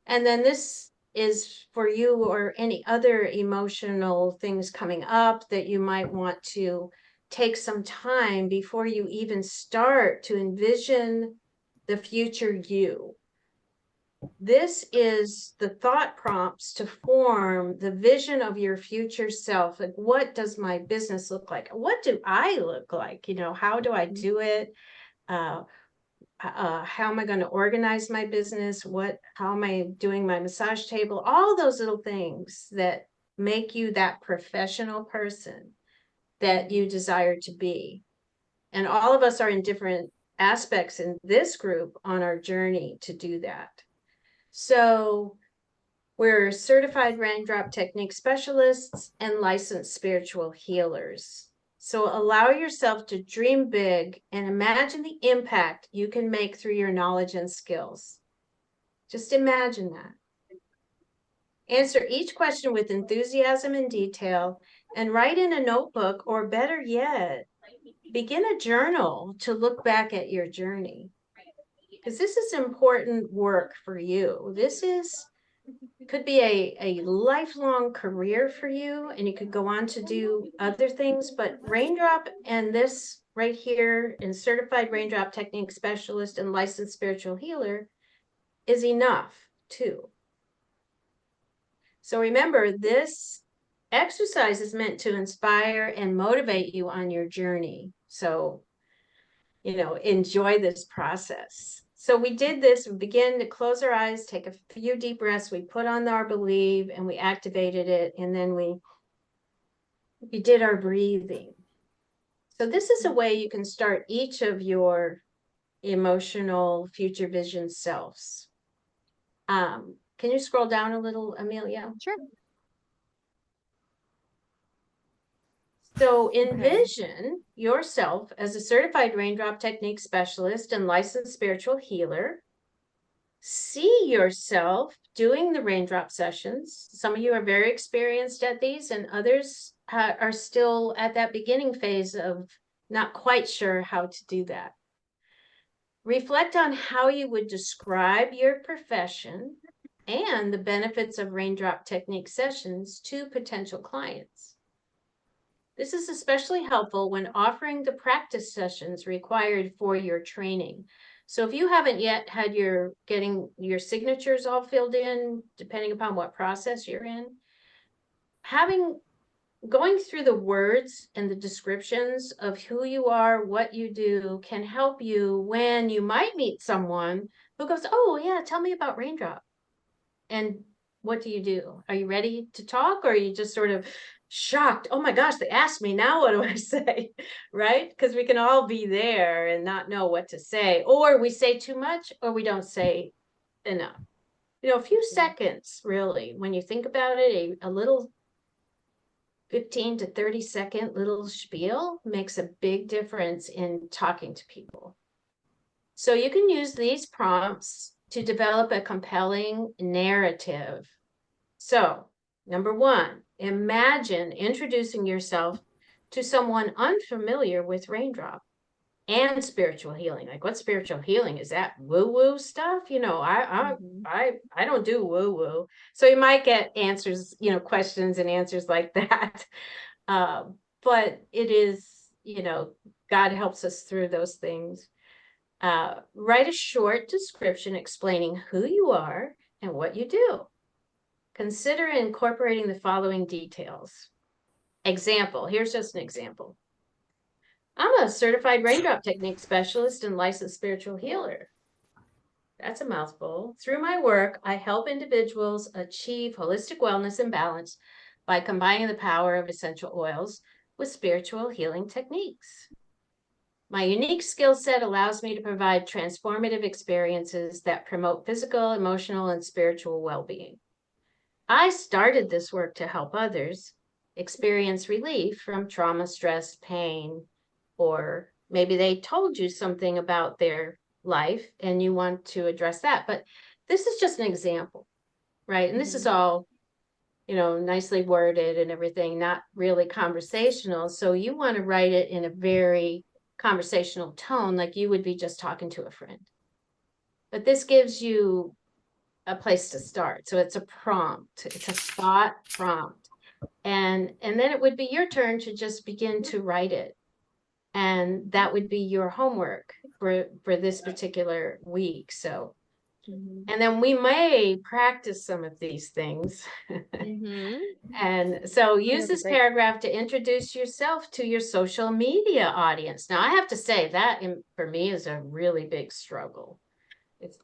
And then this is for you or any other emotional things coming up that you might want to take some time before you even start to envision the future you. This is the thought prompts to form the vision of your future self. Like, what does my business look like? What do I look like? You know, how do I do it? How am I going to organize my business? How am I doing my massage table? All those little things that make you that professional person that you desire to be. And all of us are in different aspects in this group on our journey to do that. So we're certified raindrop technique specialists and licensed spiritual healers. So allow yourself to dream big and imagine the impact you can make through your knowledge and skills. Just imagine that. Answer each question with enthusiasm and detail, and write in a notebook, or better yet, begin a journal to look back at your journey. Because this is important work for you. This could be a lifelong career for you, and you could go on to do other things, but Raindrop and this right here in certified raindrop technique specialist and licensed spiritual healer is enough too. So remember, this exercise is meant to inspire and motivate you on your journey. So, you know, enjoy this process. So we did this, we begin to close our eyes, take a few deep breaths, we put on our believe and we activated it, and then we did our breathing. So this is a way you can start each of your emotional future vision selves. Can you scroll down a little, Amelia? Sure. So envision yourself as a certified raindrop technique specialist and licensed spiritual healer. See yourself doing the raindrop sessions. Some of you are very experienced at these, and others are still at that beginning phase of not quite sure how to do that. Reflect on how you would describe your profession and the benefits of raindrop technique sessions to potential clients. This is especially helpful when offering the practice sessions required for your training. So if you haven't yet had getting your signatures all filled in, depending upon what process you're in, going through the words and the descriptions of who you are, what you do, can help you when you might meet someone who goes, oh yeah, tell me about Raindrop. And what do you do? Are you ready to talk, or are you just sort of shocked? Oh my gosh, they asked me, now what do I say? Right? Because we can all be there and not know what to say, or we say too much, or we don't say enough. You know, a few seconds, really, when you think about it, a little 15 to 30-second little spiel makes a big difference in talking to people. So you can use these prompts to develop a compelling narrative. So, number one, imagine introducing yourself to someone unfamiliar with Raindrop and spiritual healing. Like, what spiritual healing is that? Woo-woo stuff? You know, I don't do woo-woo. So you might get answers, you know, questions and answers like that. But it is, you know, God helps us through those things. Write a short description explaining who you are and what you do. Consider incorporating the following details. Example, here's just an example. I'm a certified raindrop technique specialist and licensed spiritual healer. That's a mouthful. Through my work, I help individuals achieve holistic wellness and balance by combining the power of essential oils with spiritual healing techniques. My unique skill set allows me to provide transformative experiences that promote physical, emotional, and spiritual well-being. I started this work to help others experience relief from trauma, stress, pain, or maybe they told you something about their life and you want to address that. But this is just an example, right? And this is all, you know, nicely worded and everything, not really conversational. So you want to write it in a very conversational tone, like you would be just talking to a friend. But this gives you a place to start. So it's a prompt, it's a thought prompt. And then it would be your turn to just begin to write it. And that would be your homework for this particular week. So, and then we may practice some of these things. And so use this paragraph to introduce yourself to your social media audience. Now, I have to say that for me is a really big struggle.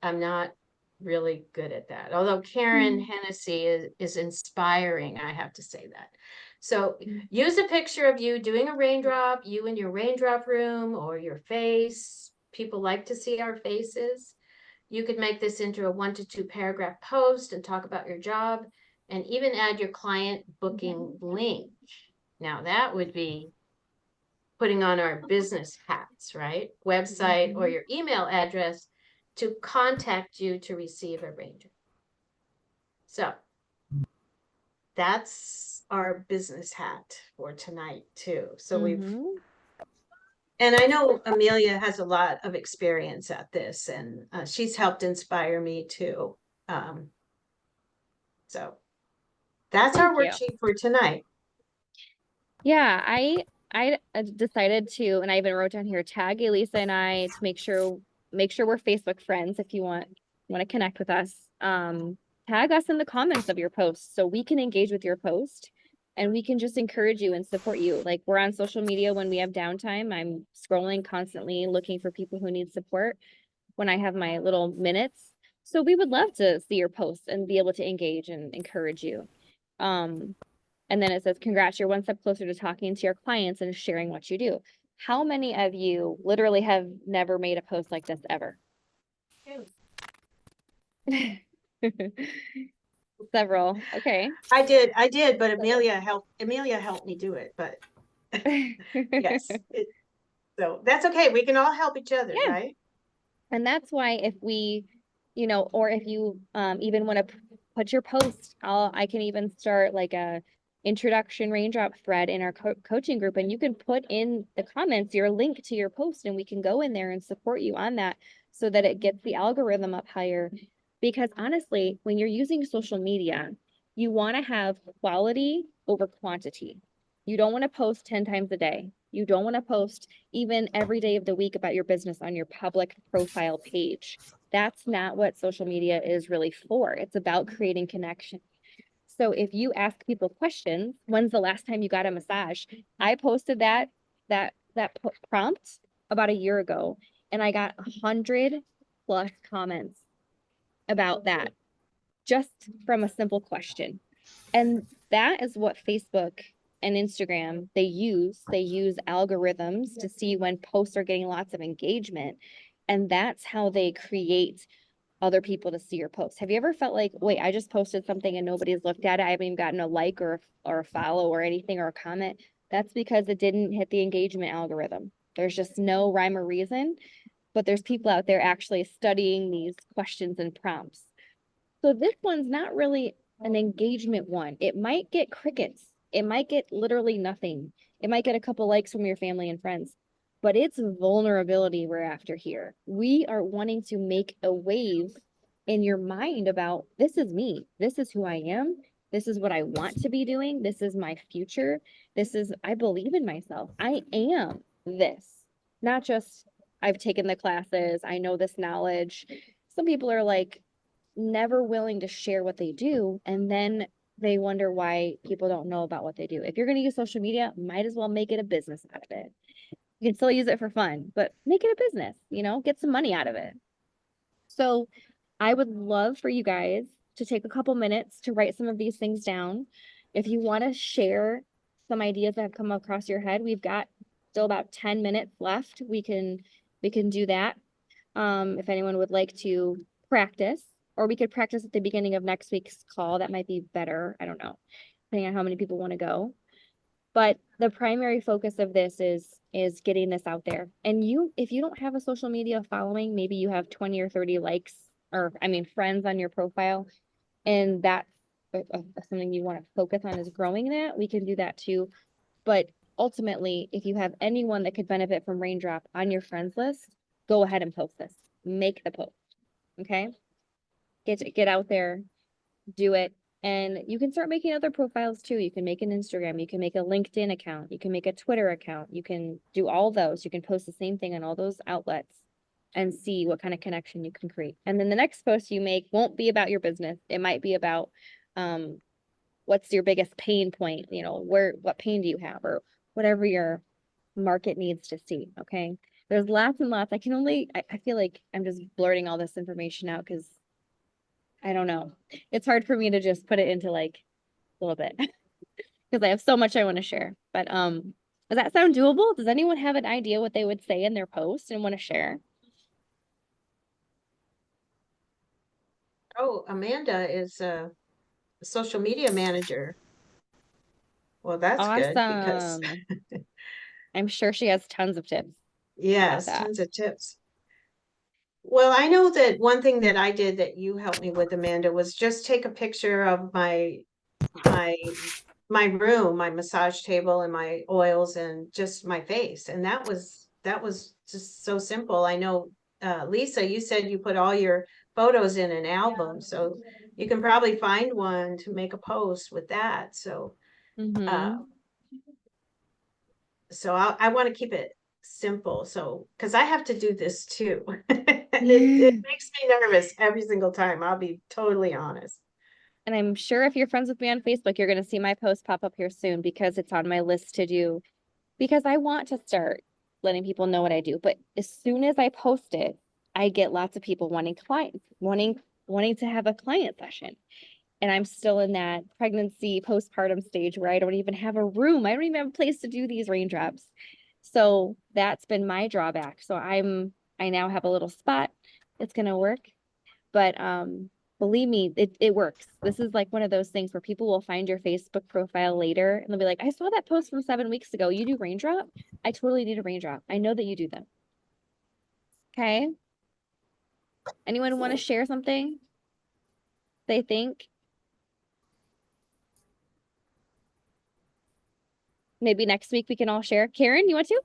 I'm not really good at that. Although Karen Hennessy is inspiring, I have to say that. So use a picture of you doing a raindrop, you in your raindrop room, or your face. People like to see our faces. You could make this into a 1 to 2 paragraph post and talk about your job, and even add your client booking link. Now that would be putting on our business hats, right? Website or your email address to contact you to receive a raindrop. So that's our business hat for tonight too. So and I know Amelia has a lot of experience at this, and she's helped inspire me too. So that's our worksheet for tonight. Yeah, I decided to, and I even wrote down here, tag Elisa and I to make sure we're Facebook friends if you want to connect with us. Tag us in the comments of your posts so we can engage with your post and we can just encourage you and support you. Like, we're on social media when we have downtime. I'm scrolling constantly looking for people who need support when I have my little minutes. So we would love to see your posts and be able to engage and encourage you. And then it says, congrats, you're one step closer to talking to your clients and sharing what you do. How many of you literally have never made a post like this ever? Several. Okay. I did, but Amelia helped me do it, but yes. So that's okay. We can all help each other, right? And that's why if we, or if you even want to put your post, I can even start like a introduction raindrop thread in our coaching group, and you can put in the comments your link to your post, and we can go in there and support you on that so that it gets the algorithm up higher. Because honestly, when you're using social media, you want to have quality over quantity. You don't want to post 10 times a day. You don't want to post even every day of the week about your business on your public profile page. That's not what social media is really for. It's about creating connection. So if you ask people questions, when's the last time you got a massage? I posted that prompt about a year ago, and I got 100+ comments about that, just from a simple question. And that is what Facebook and Instagram, they use algorithms to see when posts are getting lots of engagement. And that's how they create other people to see your posts. Have you ever felt like, wait, I just posted something and nobody's looked at it? I haven't even gotten a like or a follow or anything or a comment. That's because it didn't hit the engagement algorithm. There's just no rhyme or reason, but there's people out there actually studying these questions and prompts. So this one's not really an engagement one. It might get crickets. It might get literally nothing. It might get a couple likes from your family and friends, but it's vulnerability we're after here. We are wanting to make a wave in your mind about, this is me. This is who I am. This is what I want to be doing. This is my future. I believe in myself. I am this, not just I've taken the classes. I know this knowledge. Some people are like never willing to share what they do. And then they wonder why people don't know about what they do. If you're going to use social media, might as well make it a business out of it. You can still use it for fun, but make it a business, get some money out of it. So I would love for you guys to take a couple minutes to write some of these things down. If you want to share some ideas that have come across your head, we've got still about 10 minutes left. We can do that. If anyone would like to practice, or we could practice at the beginning of next week's call, that might be better. I don't know, depending on how many people want to go. But the primary focus of this is getting this out there. And if you don't have a social media following, maybe you have 20 or 30 likes, or I mean friends on your profile, and that's something you want to focus on is growing that. We can do that too. But ultimately, if you have anyone that could benefit from Raindrop on your friends list, go ahead and post this. Make the post. Okay? Get out there, do it. And you can start making other profiles too. You can make an Instagram, you can make a LinkedIn account, you can make a Twitter account, you can do all those. You can post the same thing on all those outlets and see what kind of connection you can create. And then the next post you make won't be about your business. It might be about what's your biggest pain point, you know, what pain do you have, or whatever your market needs to see. Okay. There's lots and lots. I feel like I'm just blurting all this information out because I don't know. It's hard for me to just put it into like a little bit because I have so much I want to share. But does that sound doable? Does anyone have an idea what they would say in their post and want to share? Oh, Amanda is a social media manager. Well, that's good because Awesome. I'm sure she has tons of tips. yes, that. tons of tips. Well, I know that one thing that I did that you helped me with, Amanda, was just take a picture of my room, my massage table and my oils and just my face. And that was just so simple. I know, Lisa, you said you put all your photos in an album, so you can probably find one to make a post with that. So, Mhm. so I want to keep it simple. So, because I have to do this too. And it makes me nervous every single time. I'll be totally honest. And I'm sure if you're friends with me on Facebook, you're going to see my post pop up here soon because it's on my list to do, because I want to start letting people know what I do. But as soon as I post it, I get lots of people wanting clients, wanting to have a client session. And I'm still in that pregnancy postpartum stage where I don't even have a room. I don't even have a place to do these raindrops. So that's been my drawback. So I now have a little spot. It's going to work. But believe me, it works. This is like one of those things where people will find your Facebook profile later and they'll be like, I saw that post from 7 weeks ago. You do raindrop? I totally need a raindrop. I know that you do them. Okay. Anyone want to share something they think? Maybe next week we can all share. Karen, you want to?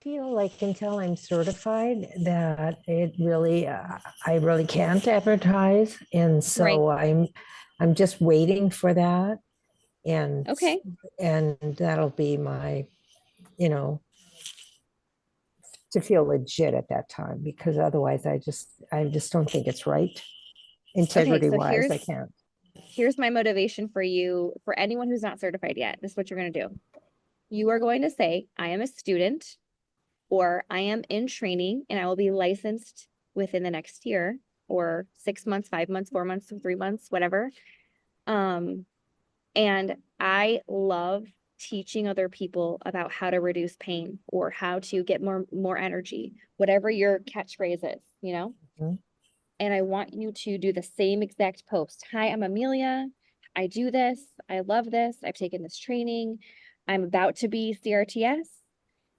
Feel like until I'm certified that it really I really can't advertise, and so I'm just waiting for that, and Okay. and that'll be my, you know, to feel legit at that time, because otherwise I just don't think it's right. Integrity wise, I can't. Here's my motivation for you, for anyone who's not certified yet. This is what you're going to do. You are going to say, I am a student, or I am in training and I will be licensed within the next year, or 6 months, 5 months, 4 months, 3 months, whatever. And I love teaching other people about how to reduce pain or how to get more energy, whatever your catchphrase is, you know? Mhm. And I want you to do the same exact post. Hi, I'm Amelia. I do this. I love this. I've taken this training. I'm about to be CRTS.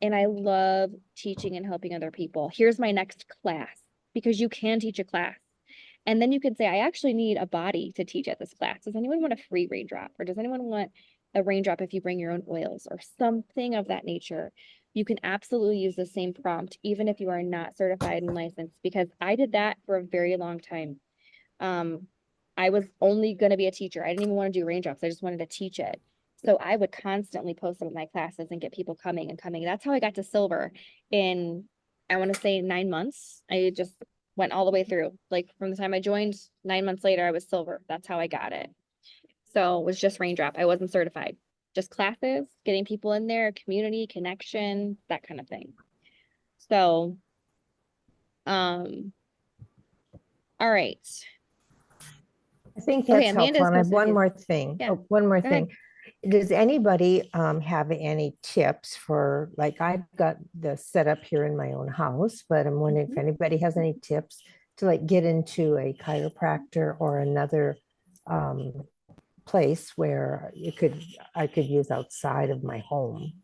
And I love teaching and helping other people. Here's my next class, because you can teach a class. And then you can say, I actually need a body to teach at this class. Does anyone want a free raindrop? Or does anyone want a raindrop if you bring your own oils or something of that nature? You can absolutely use the same prompt, even if you are not certified and licensed, because I did that for a very long time. I was only going to be a teacher. I didn't even want to do raindrops. I just wanted to teach it. So I would constantly post about my classes and get people coming and coming. That's how I got to silver in, I want to say 9 months. I just went all the way through. Like from the time I joined, 9 months later, I was silver. That's how I got it. So it was just raindrop. I wasn't certified. Just classes, getting people in there, community, connection, that kind of thing. So, All right. I think Okay, that's helpful. Amanda's And I have posted one his. more thing. Yeah, Oh, one more go ahead. thing. Does anybody have any tips for, like, I've got the setup here in my own house, but I'm wondering if Mhm. anybody has any tips to like get into a chiropractor or another place where I could use outside of my home.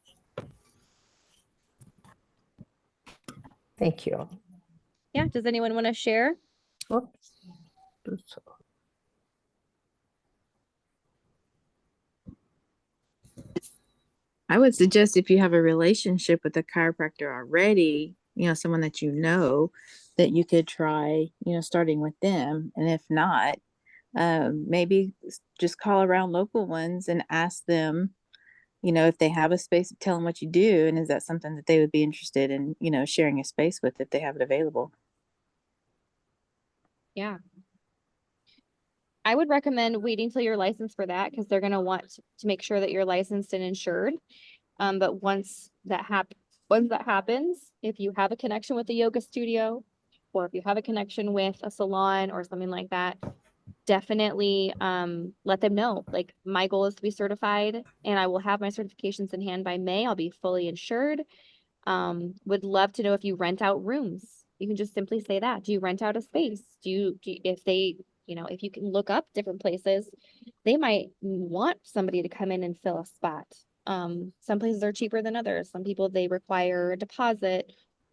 Thank you. Yeah, does anyone want to share? Oops. I would suggest if you have a relationship with a chiropractor already, someone that that you could try, starting with them. And if not, maybe just call around local ones and ask them, if they have a space, tell them what you do. And is that something that they would be interested in, sharing a space with if they have it available? Yeah. I would recommend waiting till you're licensed for that because they're going to want to make sure that you're licensed and insured. But once that happens, if you have a connection with a yoga studio, or if you have a connection with a salon or something like that, definitely let them know. Like, my goal is to be certified, and I will have my certifications in hand by May. I'll be fully insured. Would love to know if you rent out rooms. You can just simply say that. Do you rent out a space? If they, if you can look up different places, they might want somebody to come in and fill a spot. Some places are cheaper than others. Some people, they require a deposit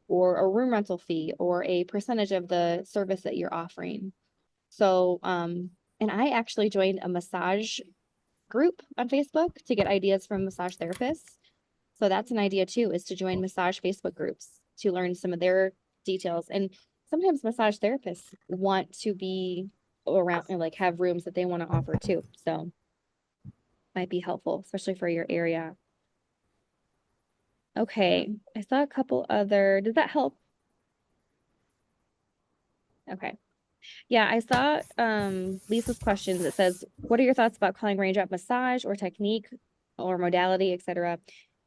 or a room rental fee or a percentage of the service that you're offering. So, and I actually joined a massage group on Facebook to get ideas from massage therapists. So that's an idea too, is to join massage Facebook groups to learn some of their details. And sometimes massage therapists want to be around and like have rooms that they want to offer too. So might be helpful, especially for your area. Okay, I saw a couple other, did that help? Okay. Yeah, I saw Lisa's questions. It says, what are your thoughts about calling raindrop massage or technique or modality, etc.?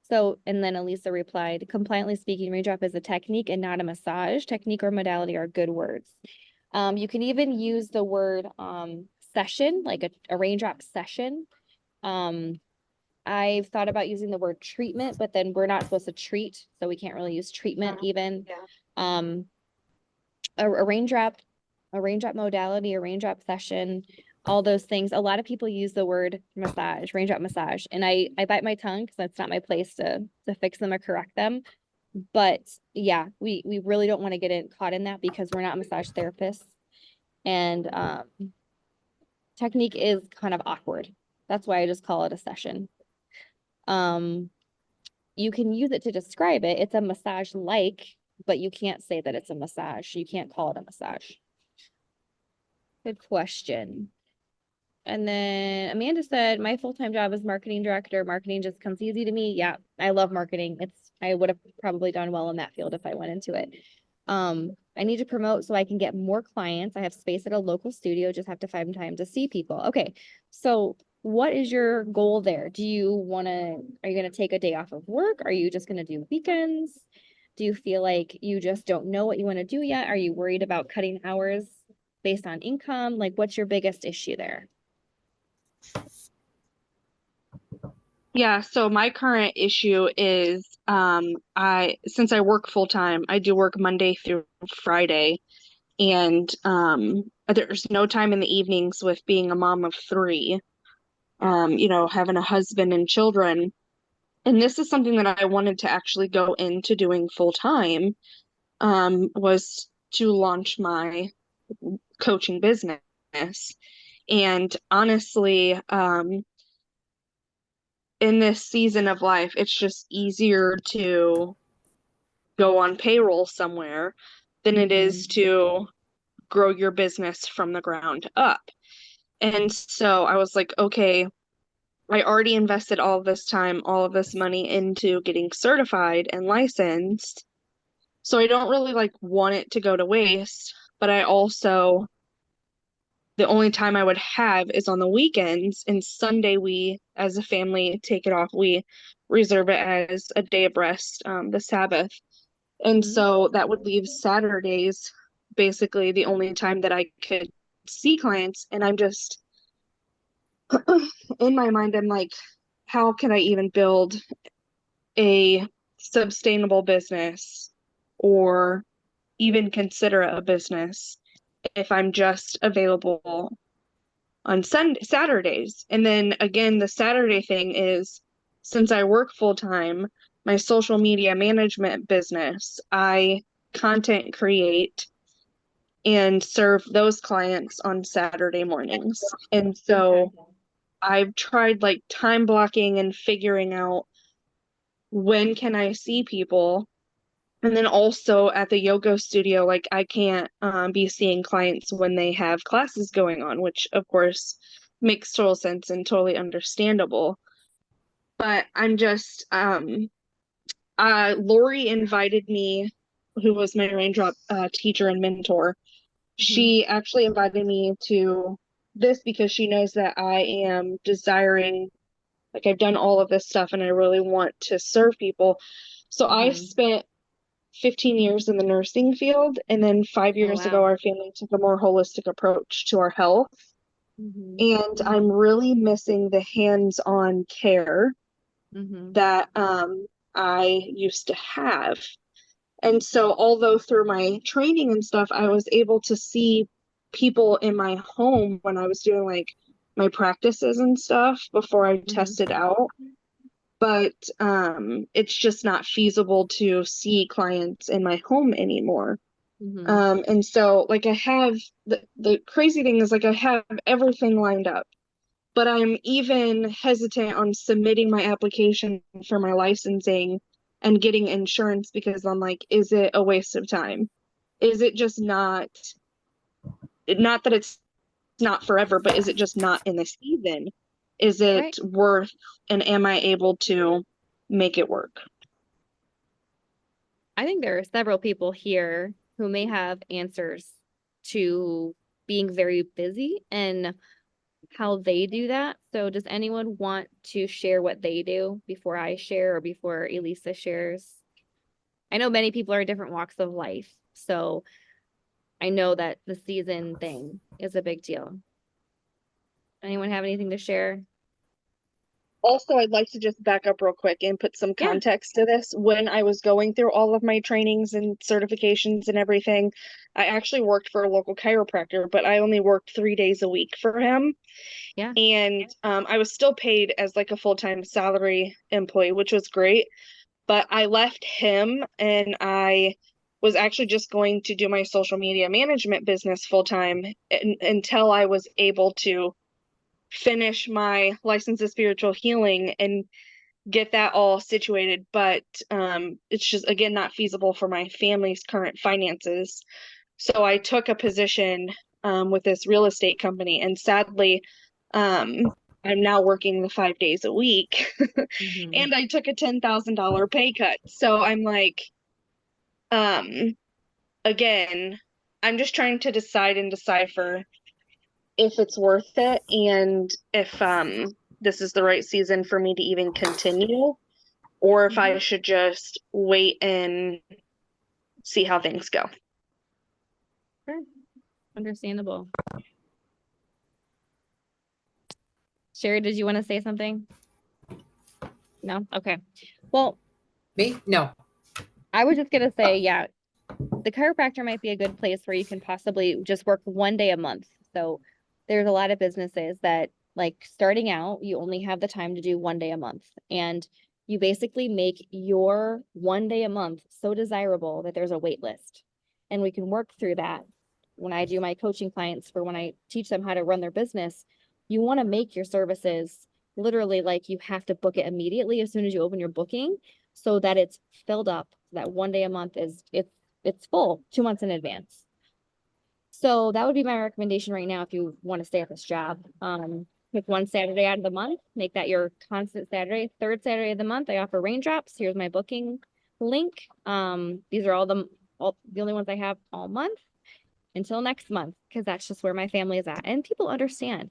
So, and then Elisa replied, compliantly speaking, raindrop is a technique and not a massage. Technique or modality are good words. You can even use the word session, like a raindrop session. I've thought about using the word treatment, but then we're not supposed to treat, so we can't really use treatment even. Yeah. A raindrop modality, a raindrop session, all those things. A lot of people use the word massage, raindrop massage, and I bite my tongue because that's not my place to fix them or correct them. But yeah, we really don't want to get caught in that because we're not massage therapists, and technique is kind of awkward. That's why I just call it a session. You can use it to describe it. It's a massage like, but you can't say that it's a massage. You can't call it a massage. Good question. And then Amanda said, my full-time job is marketing director. Marketing just comes easy to me. Yeah, I love marketing. I would have probably done well in that field if I went into it. I need to promote so I can get more clients. I have space at a local studio, just have to find time to see people. Okay, so what is your goal there? Are you gonna take a day off of work? Are you just gonna do weekends? Do you feel like you just don't know what you want to do yet? Are you worried about cutting hours based on income? Like, what's your biggest issue there? Yeah, so my current issue is since I work full time, I do work Monday through Friday, and there's no time in the evenings with being a mom of three, having a husband and children. And this is something that I wanted to actually go into doing full time, was to launch my coaching business. And honestly, in this season of life, it's just easier to go on payroll somewhere than it is to grow your business from the ground up. And so I was like, okay, I already invested all of this time, all of this money into getting certified and licensed. So I don't really want it to go to waste, but I also, the only time I would have is on the weekends, and Sunday we as a family take it off. We reserve it as a day of rest, the Sabbath. And so that would leave Saturdays basically the only time that I could see clients. And I'm just, in my mind, I'm like, how can I even build a sustainable business or even consider it a business if I'm just available on Saturdays? And then again, the Saturday thing is, since I work full time, my social media management business, I content create and serve those clients on Saturday mornings. And so I've tried like time blocking and figuring out when can I see people. And then also at the yoga studio, like I can't be seeing clients when they have classes going on, which of course makes total sense and totally understandable. But I'm just, Lori invited me, who was my raindrop teacher and mentor. She actually invited me to this because she knows that I am desiring, like I've done all of this stuff and I really want to serve people. So I spent 15 years in the nursing field, and then 5 years ago our family took a more holistic approach to our health. And I'm really missing the hands-on care that I used to have. And so although through my training and stuff I was able to see people in my home when I was doing like my practices and stuff before I tested out, but it's just not feasible to see clients in my home anymore. And so like I have the crazy thing is like I have everything lined up, but I'm even hesitant on submitting my application for my licensing and getting insurance because I'm like, is it a waste of time? Is it just not that it's not forever, but is it just not in the season? Is it worth, and am I able to make it work? I think there are several people here who may have answers to being very busy and how they do that. So does anyone want to share what they do before I share or before Elisa shares? I know many people are in different walks of life, so I know that the season thing is a big deal. Anyone have anything to share? Also, I'd like to just back up real quick and put some context to this. When I was going through all of my trainings and certifications and everything, I actually worked for a local chiropractor, but I only worked 3 days a week for him. And I was still paid as like a full-time salary employee, which was great. But I left him and I was actually just going to do my social media management business full-time until I was able to finish my license of spiritual healing and get that all situated. But it's just, again, not feasible for my family's current finances. So I took a position with this real estate company, and sadly, I'm now working the 5 days a week and I took a $10,000 pay cut. So I'm like, again, I'm just trying to decide and decipher if it's worth it and if this is the right season for me to even continue, or if I should just wait and see how things go. Sure. Understandable. Sherry, did you want to say something? No? Okay. Well, Me? No. I was just gonna say, yeah, the chiropractor might be a good place where you can possibly just work 1 day a month. So there's a lot of businesses that, like, starting out, you only have the time to do 1 day a month. And you basically make your 1 day a month so desirable that there's a wait list. And we can work through that. When I do my coaching clients for when I teach them how to run their business, you want to make your services literally like you have to book it immediately as soon as you open your booking so that it's filled up. That 1 day a month is it's full 2 months in advance. So that would be my recommendation right now if you want to stay at this job. Pick one Saturday out of the month, make that your constant Saturday. Third Saturday of the month, I offer raindrops. Here's my booking link. These are all the only ones I have all month until next month, because that's just where my family is at. And people understand.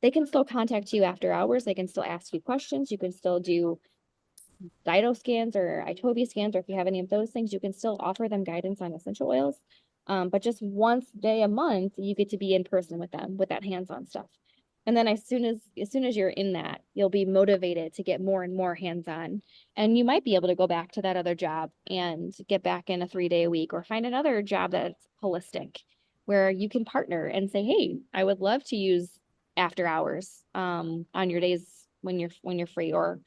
They can still contact you after hours. They can still ask you questions. You can still do Dido scans or Itobi scans, or if you have any of those things, you can still offer them guidance on essential oils. But just once day a month, you get to be in person with them with that hands-on stuff. And then as soon as you're in that, you'll be motivated to get more and more hands-on. And you might be able to go back to that other job and get back in a 3-day a week, or find another job that's holistic where you can partner and say, hey, I would love to use after hours on your days when you're free, or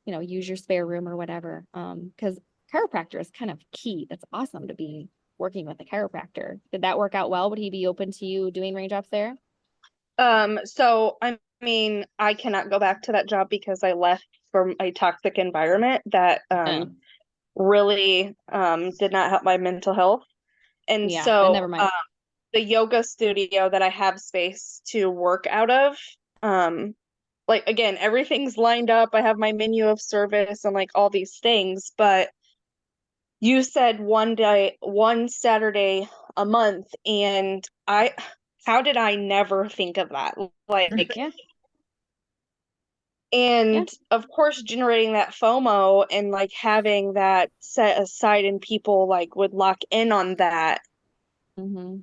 use your spare room or whatever. Because chiropractor is kind of key. That's awesome to be working with a chiropractor. Did that work out well? Would he be open to you doing raindrops there? So I mean, I cannot go back to that job because I left from a toxic environment that really did not help my mental health. And Yeah, so never mind. the yoga studio that I have space to work out of, like again, everything's lined up. I have my menu of service and like all these things, but you said one Saturday a month, and how did I never think of that? Like, Yeah. and of course, generating that FOMO and like having that set aside, and people like would lock in on that. Mm-hmm.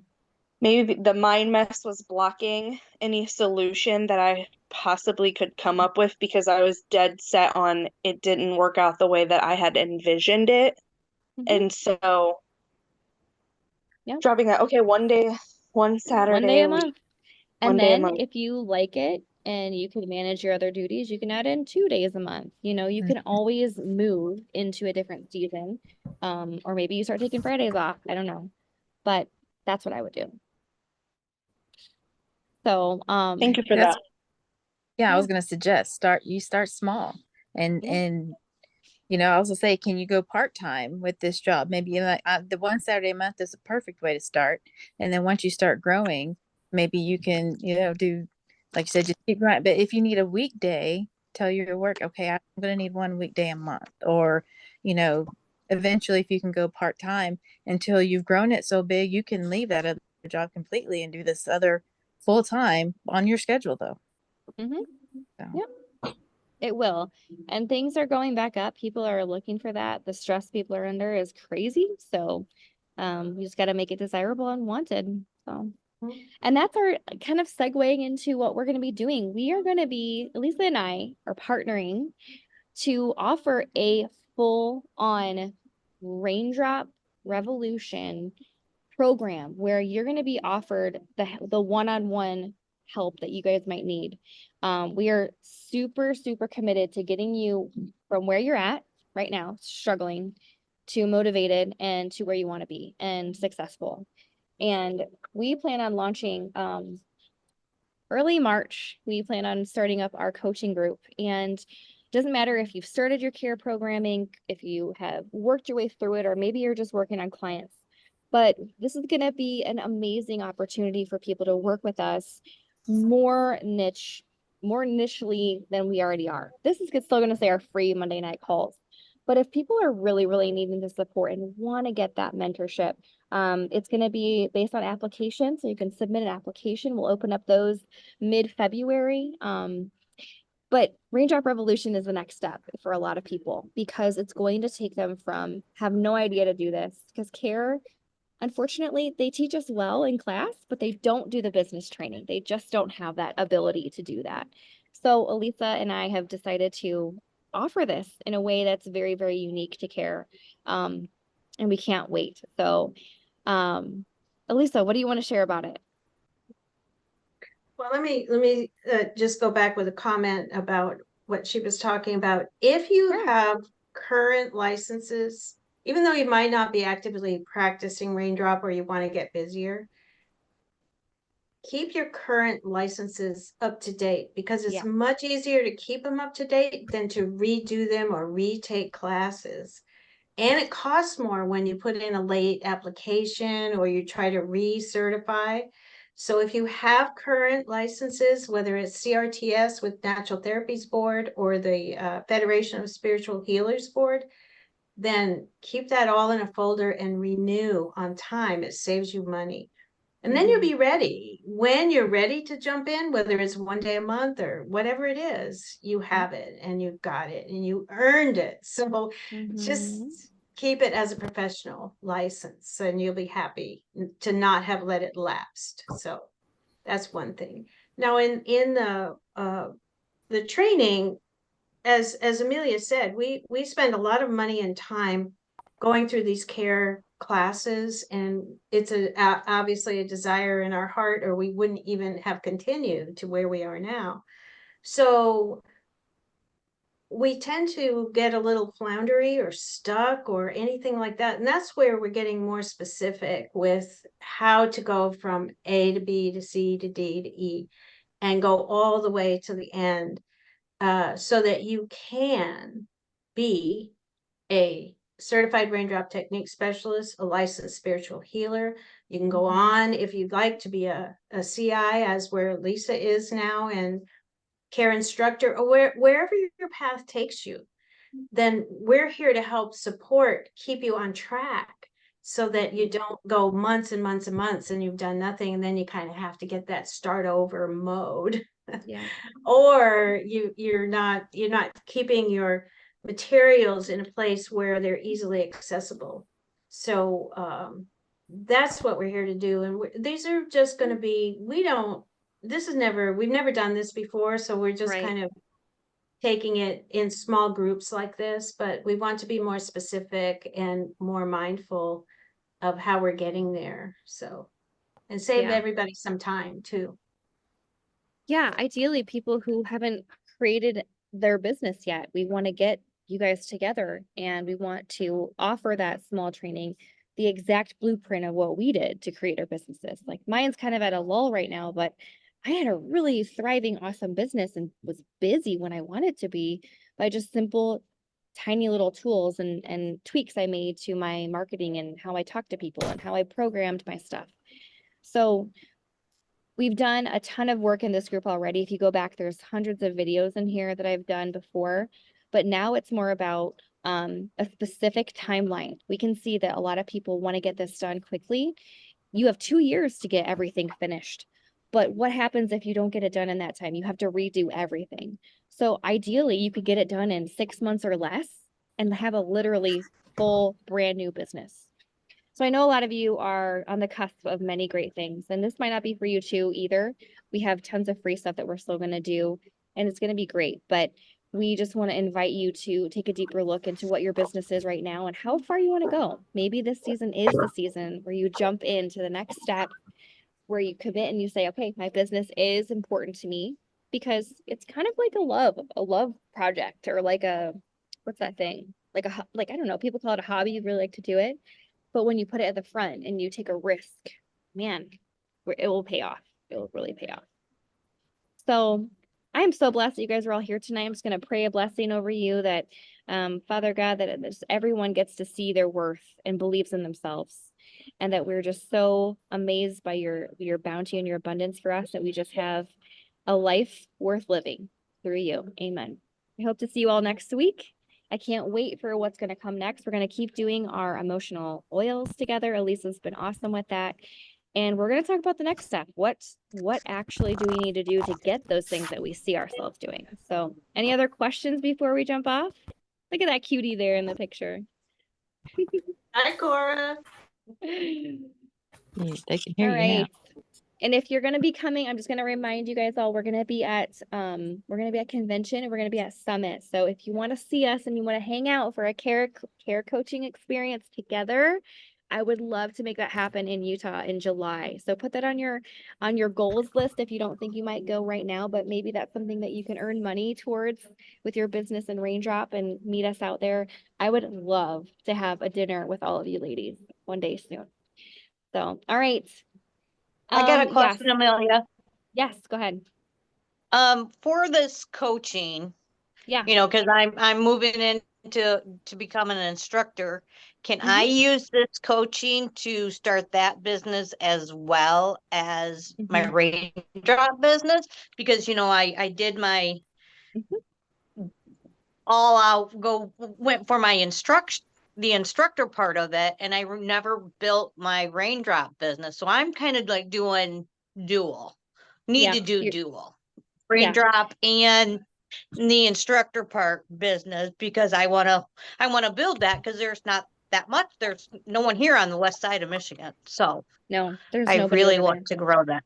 Maybe the mind mess was blocking any solution that I possibly could come up with, because I was dead set on it didn't work out the way that I had envisioned it. Mm-hmm. And so Yeah. dropping that, okay, one Saturday One day a a week, month. And one day a then month. if you like it and you can manage your other duties, you can add in 2 days a month. You can always move into a different season. Or maybe you start taking Fridays off. I don't know. But that's what I would do. So, Thank you for That's- that. Yeah, I was gonna suggest start small, and I also say, can you go part-time with this job? Maybe like the one Saturday a month is a perfect way to start, and then once you start growing, maybe you can do, like you said, just keep going. But if you need a weekday, tell your work, okay, I'm gonna need 1 weekday a month, or eventually, if you can go part-time until you've grown it so big, you can leave that other job completely and do this other full-time on your schedule, though. mm-hmm. So. Yep. It will. And things are going back up. People are looking for that. The stress people are under is crazy. So we just got to make it desirable and wanted. So, and that's our kind of segueing into what we're going to be doing. We are going to be, Elisa and I are partnering to offer a full-on Raindrop Revolution program where you're going to be offered the one-on-one help that you guys might need. We are super, super committed to getting you from where you're at right now, struggling, to motivated, and to where you want to be and successful. And we plan on launching early March. We plan on starting up our coaching group, and it doesn't matter if you've started your care programming, if you have worked your way through it, or maybe you're just working on clients. But this is going to be an amazing opportunity for people to work with us more nichely than we already are. This is still going to say our free Monday night calls. But if people are really, really needing the support and want to get that mentorship, it's going to be based on application. So you can submit an application. We'll open up those mid-February. But Raindrop Revolution is the next step for a lot of people, because it's going to take them from have no idea to do this, because care, unfortunately, they teach us well in class, but they don't do the business training. They just don't have that ability to do that. So Elisa and I have decided to offer this in a way that's very, very unique to care. And we can't wait. So Elisa, what do you want to share about it? Well, let me just go back with a comment about what she was talking about. If you have current licenses, even though you might not be actively practicing Raindrop or you want to get busier, keep your current licenses up to date, because it's much easier to keep them up to date than to redo them or retake classes. And it costs more when you put in a late application or you try to recertify. So if you have current licenses, whether it's CRTS with Natural Therapies Board or the Federation of Spiritual Healers Board, then keep that all in a folder and renew on time. It saves you money. And then you'll be ready. When you're ready to jump in, whether it's 1 day a month or whatever it is, you have it and you've got it and you earned it. So just keep it as a professional license and you'll be happy to not have let it lapsed. So that's one thing. Now in the training, as Amelia said, we spend a lot of money and time going through these care classes, and it's obviously a desire in our heart, or we wouldn't even have continued to where we are now. So we tend to get a little floundery or stuck or anything like that. And that's where we're getting more specific with how to go from A to B to C to D to E and go all the way to the end, so that you can be a certified raindrop technique specialist, a licensed spiritual healer. You can go on, if you'd like, to be a CI, as where Lisa is now, and care instructor, or wherever your path takes you. Then we're here to help support, keep you on track, so that you don't go months and months and months and you've done nothing, and then you kind of have to get that start over mode. Yeah. Or you're not keeping your materials in a place where they're easily accessible. So that's what we're here to do. And these are just going to be, we've never done this before, so we're just Right. kind of taking it in small groups like this, but we want to be more specific and more mindful of how we're getting there. So, and save Yeah. everybody some time too. Yeah, ideally people who haven't created their business yet. We want to get you guys together and we want to offer that small training, the exact blueprint of what we did to create our businesses. Like mine's kind of at a lull right now, but I had a really thriving, awesome business and was busy when I wanted to be by just simple, tiny little tools and tweaks I made to my marketing and how I talk to people and how I programmed my stuff. So we've done a ton of work in this group already. If you go back, there's hundreds of videos in here that I've done before, but now it's more about a specific timeline. We can see that a lot of people want to get this done quickly. You have 2 years to get everything finished. But what happens if you don't get it done in that time? You have to redo everything. So ideally, you could get it done in 6 months or less and have a literally full brand new business. So I know a lot of you are on the cusp of many great things, and this might not be for you too either. We have tons of free stuff that we're still going to do, and it's going to be great. But we just want to invite you to take a deeper look into what your business is right now and how far you want to go. Maybe this season is the season where you jump into the next step, where you commit and you say, okay, my business is important to me, because it's kind of like a love project, or like what's that thing? Like I don't know, people call it a hobby. You really like to do it. But when you put it at the front and you take a risk, man, it will pay off. It will really pay off. So I am so blessed that you guys are all here tonight. I'm just going to pray a blessing over you that, Father God, that just everyone gets to see their worth and believes in themselves. And that we're just so amazed by your bounty and your abundance for us, that we just have a life worth living through you. Amen. I hope to see you all next week. I can't wait for what's going to come next. We're going to keep doing our emotional oils together. Elisa's been awesome with that. And we're going to talk about the next step. What actually do we need to do to get those things that we see ourselves doing? So any other questions before we jump off? Look at that cutie there in the picture. Hi, Cora. Yeah, they can hear All you now. right. And if you're going to be coming, I'm just going to remind you guys all, we're going to be at convention, and we're going to be at Summit. So if you want to see us and you want to hang out for a care coaching experience together, I would love to make that happen in Utah in July. So put that on your goals list if you don't think you might go right now, but maybe that's something that you can earn money towards with your business and Raindrop, and meet us out there. I would love to have a dinner with all of you ladies one day soon. So, all right. I got a Yes. question, Amelia. Yes, go ahead. For this coaching, Yeah. because I'm moving into becoming an instructor. Can I use this coaching to start that business as well as my Raindrop business? Because I did my all out went for my the instructor part of it, and I never built my Raindrop business. So I'm kind of like doing dual. Need to do dual. Raindrop and the instructor part business, because I want to build that, because there's not that much. There's no one here on the west side of Michigan. So No, there's I nobody really over there. want to grow that.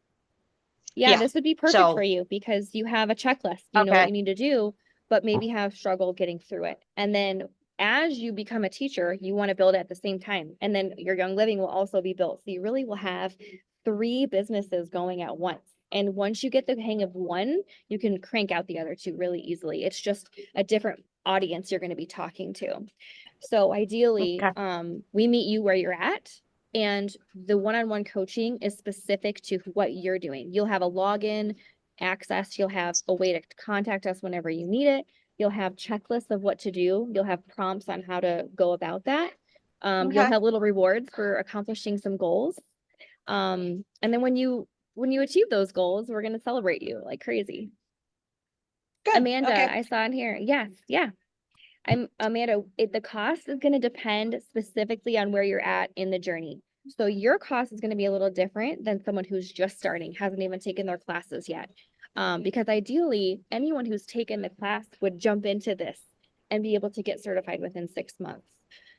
Yeah, Yeah, this would be perfect so- for you because you have a checklist. You know what Okay. you need to do, but maybe have struggle getting through it. And then as you become a teacher, you want to build it at the same time. And then your Young Living will also be built. So you really will have 3 businesses going at once. And once you get the hang of one, you can crank out the other 2 really easily. It's just a different audience you're going to be talking to. So ideally, Okay. we meet you where you're at. And the one-on-one coaching is specific to what you're doing. You'll have a login access. You'll have a way to contact us whenever you need it. You'll have checklists of what to do. You'll have prompts on how to go about that. You'll Okay. have little rewards for accomplishing some goals. And then when you achieve those goals, we're going to celebrate you like crazy. Good. Amanda, Okay. I saw in here. Yes. Yeah. Amanda, the cost is going to depend specifically on where you're at in the journey. So your cost is going to be a little different than someone who's just starting, hasn't even taken their classes yet. Because ideally, anyone who's taken the class would jump into this and be able to get certified within 6 months.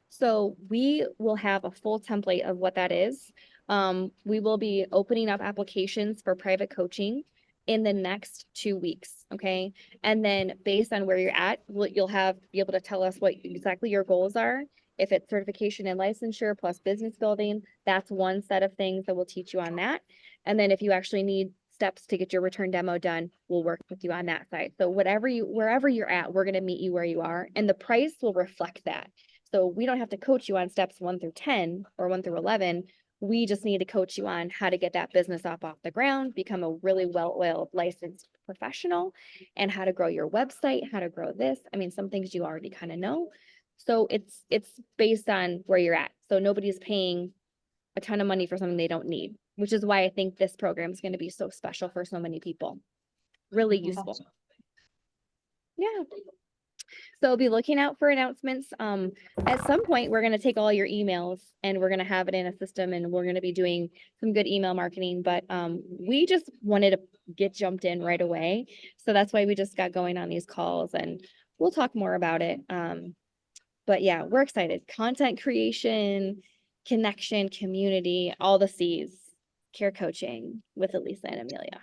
So we will have a full template of what that is. We will be opening up applications for private coaching in the next 2 weeks. Okay. And then based on where you're at, you'll be able to tell us what exactly your goals are. If it's certification and licensure plus business building, that's one set of things that we'll teach you on that. And then if you actually need steps to get your return demo done, we'll work with you on that side. So wherever you're at, we're going to meet you where you are, and the price will reflect that. So we don't have to coach you on steps 1 through 10 or 1 through 11. We just need to coach you on how to get that business up off the ground, become a really well-oiled licensed professional, and how to grow your website, how to grow this. I mean, some things you already kind of know. So it's based on where you're at. So nobody's paying a ton of money for something they don't need, which is why I think this program is going to be so special for so many people. Really useful. Yeah. So be looking out for announcements. At some point, we're going to take all your emails and we're going to have it in a system, and we're going to be doing some good email marketing. But we just wanted to get jumped in right away. So that's why we just got going on these calls, and we'll talk more about it. But yeah, we're excited. Content creation, connection, community, all the C's, care coaching with Elisa and Amelia.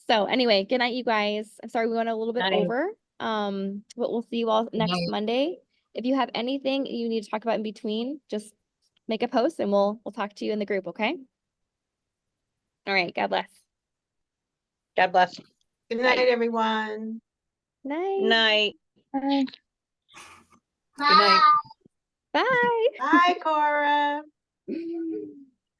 So anyway, good night, you guys. I'm sorry we went a little bit Night. over. But we'll see you all next night. Monday. If you have anything you need to talk about in between, just make a post and we'll talk to you in the group, okay? All right, God bless. God bless. Good night, everyone. Night. Night. Good night. Bye. Bye, Cora.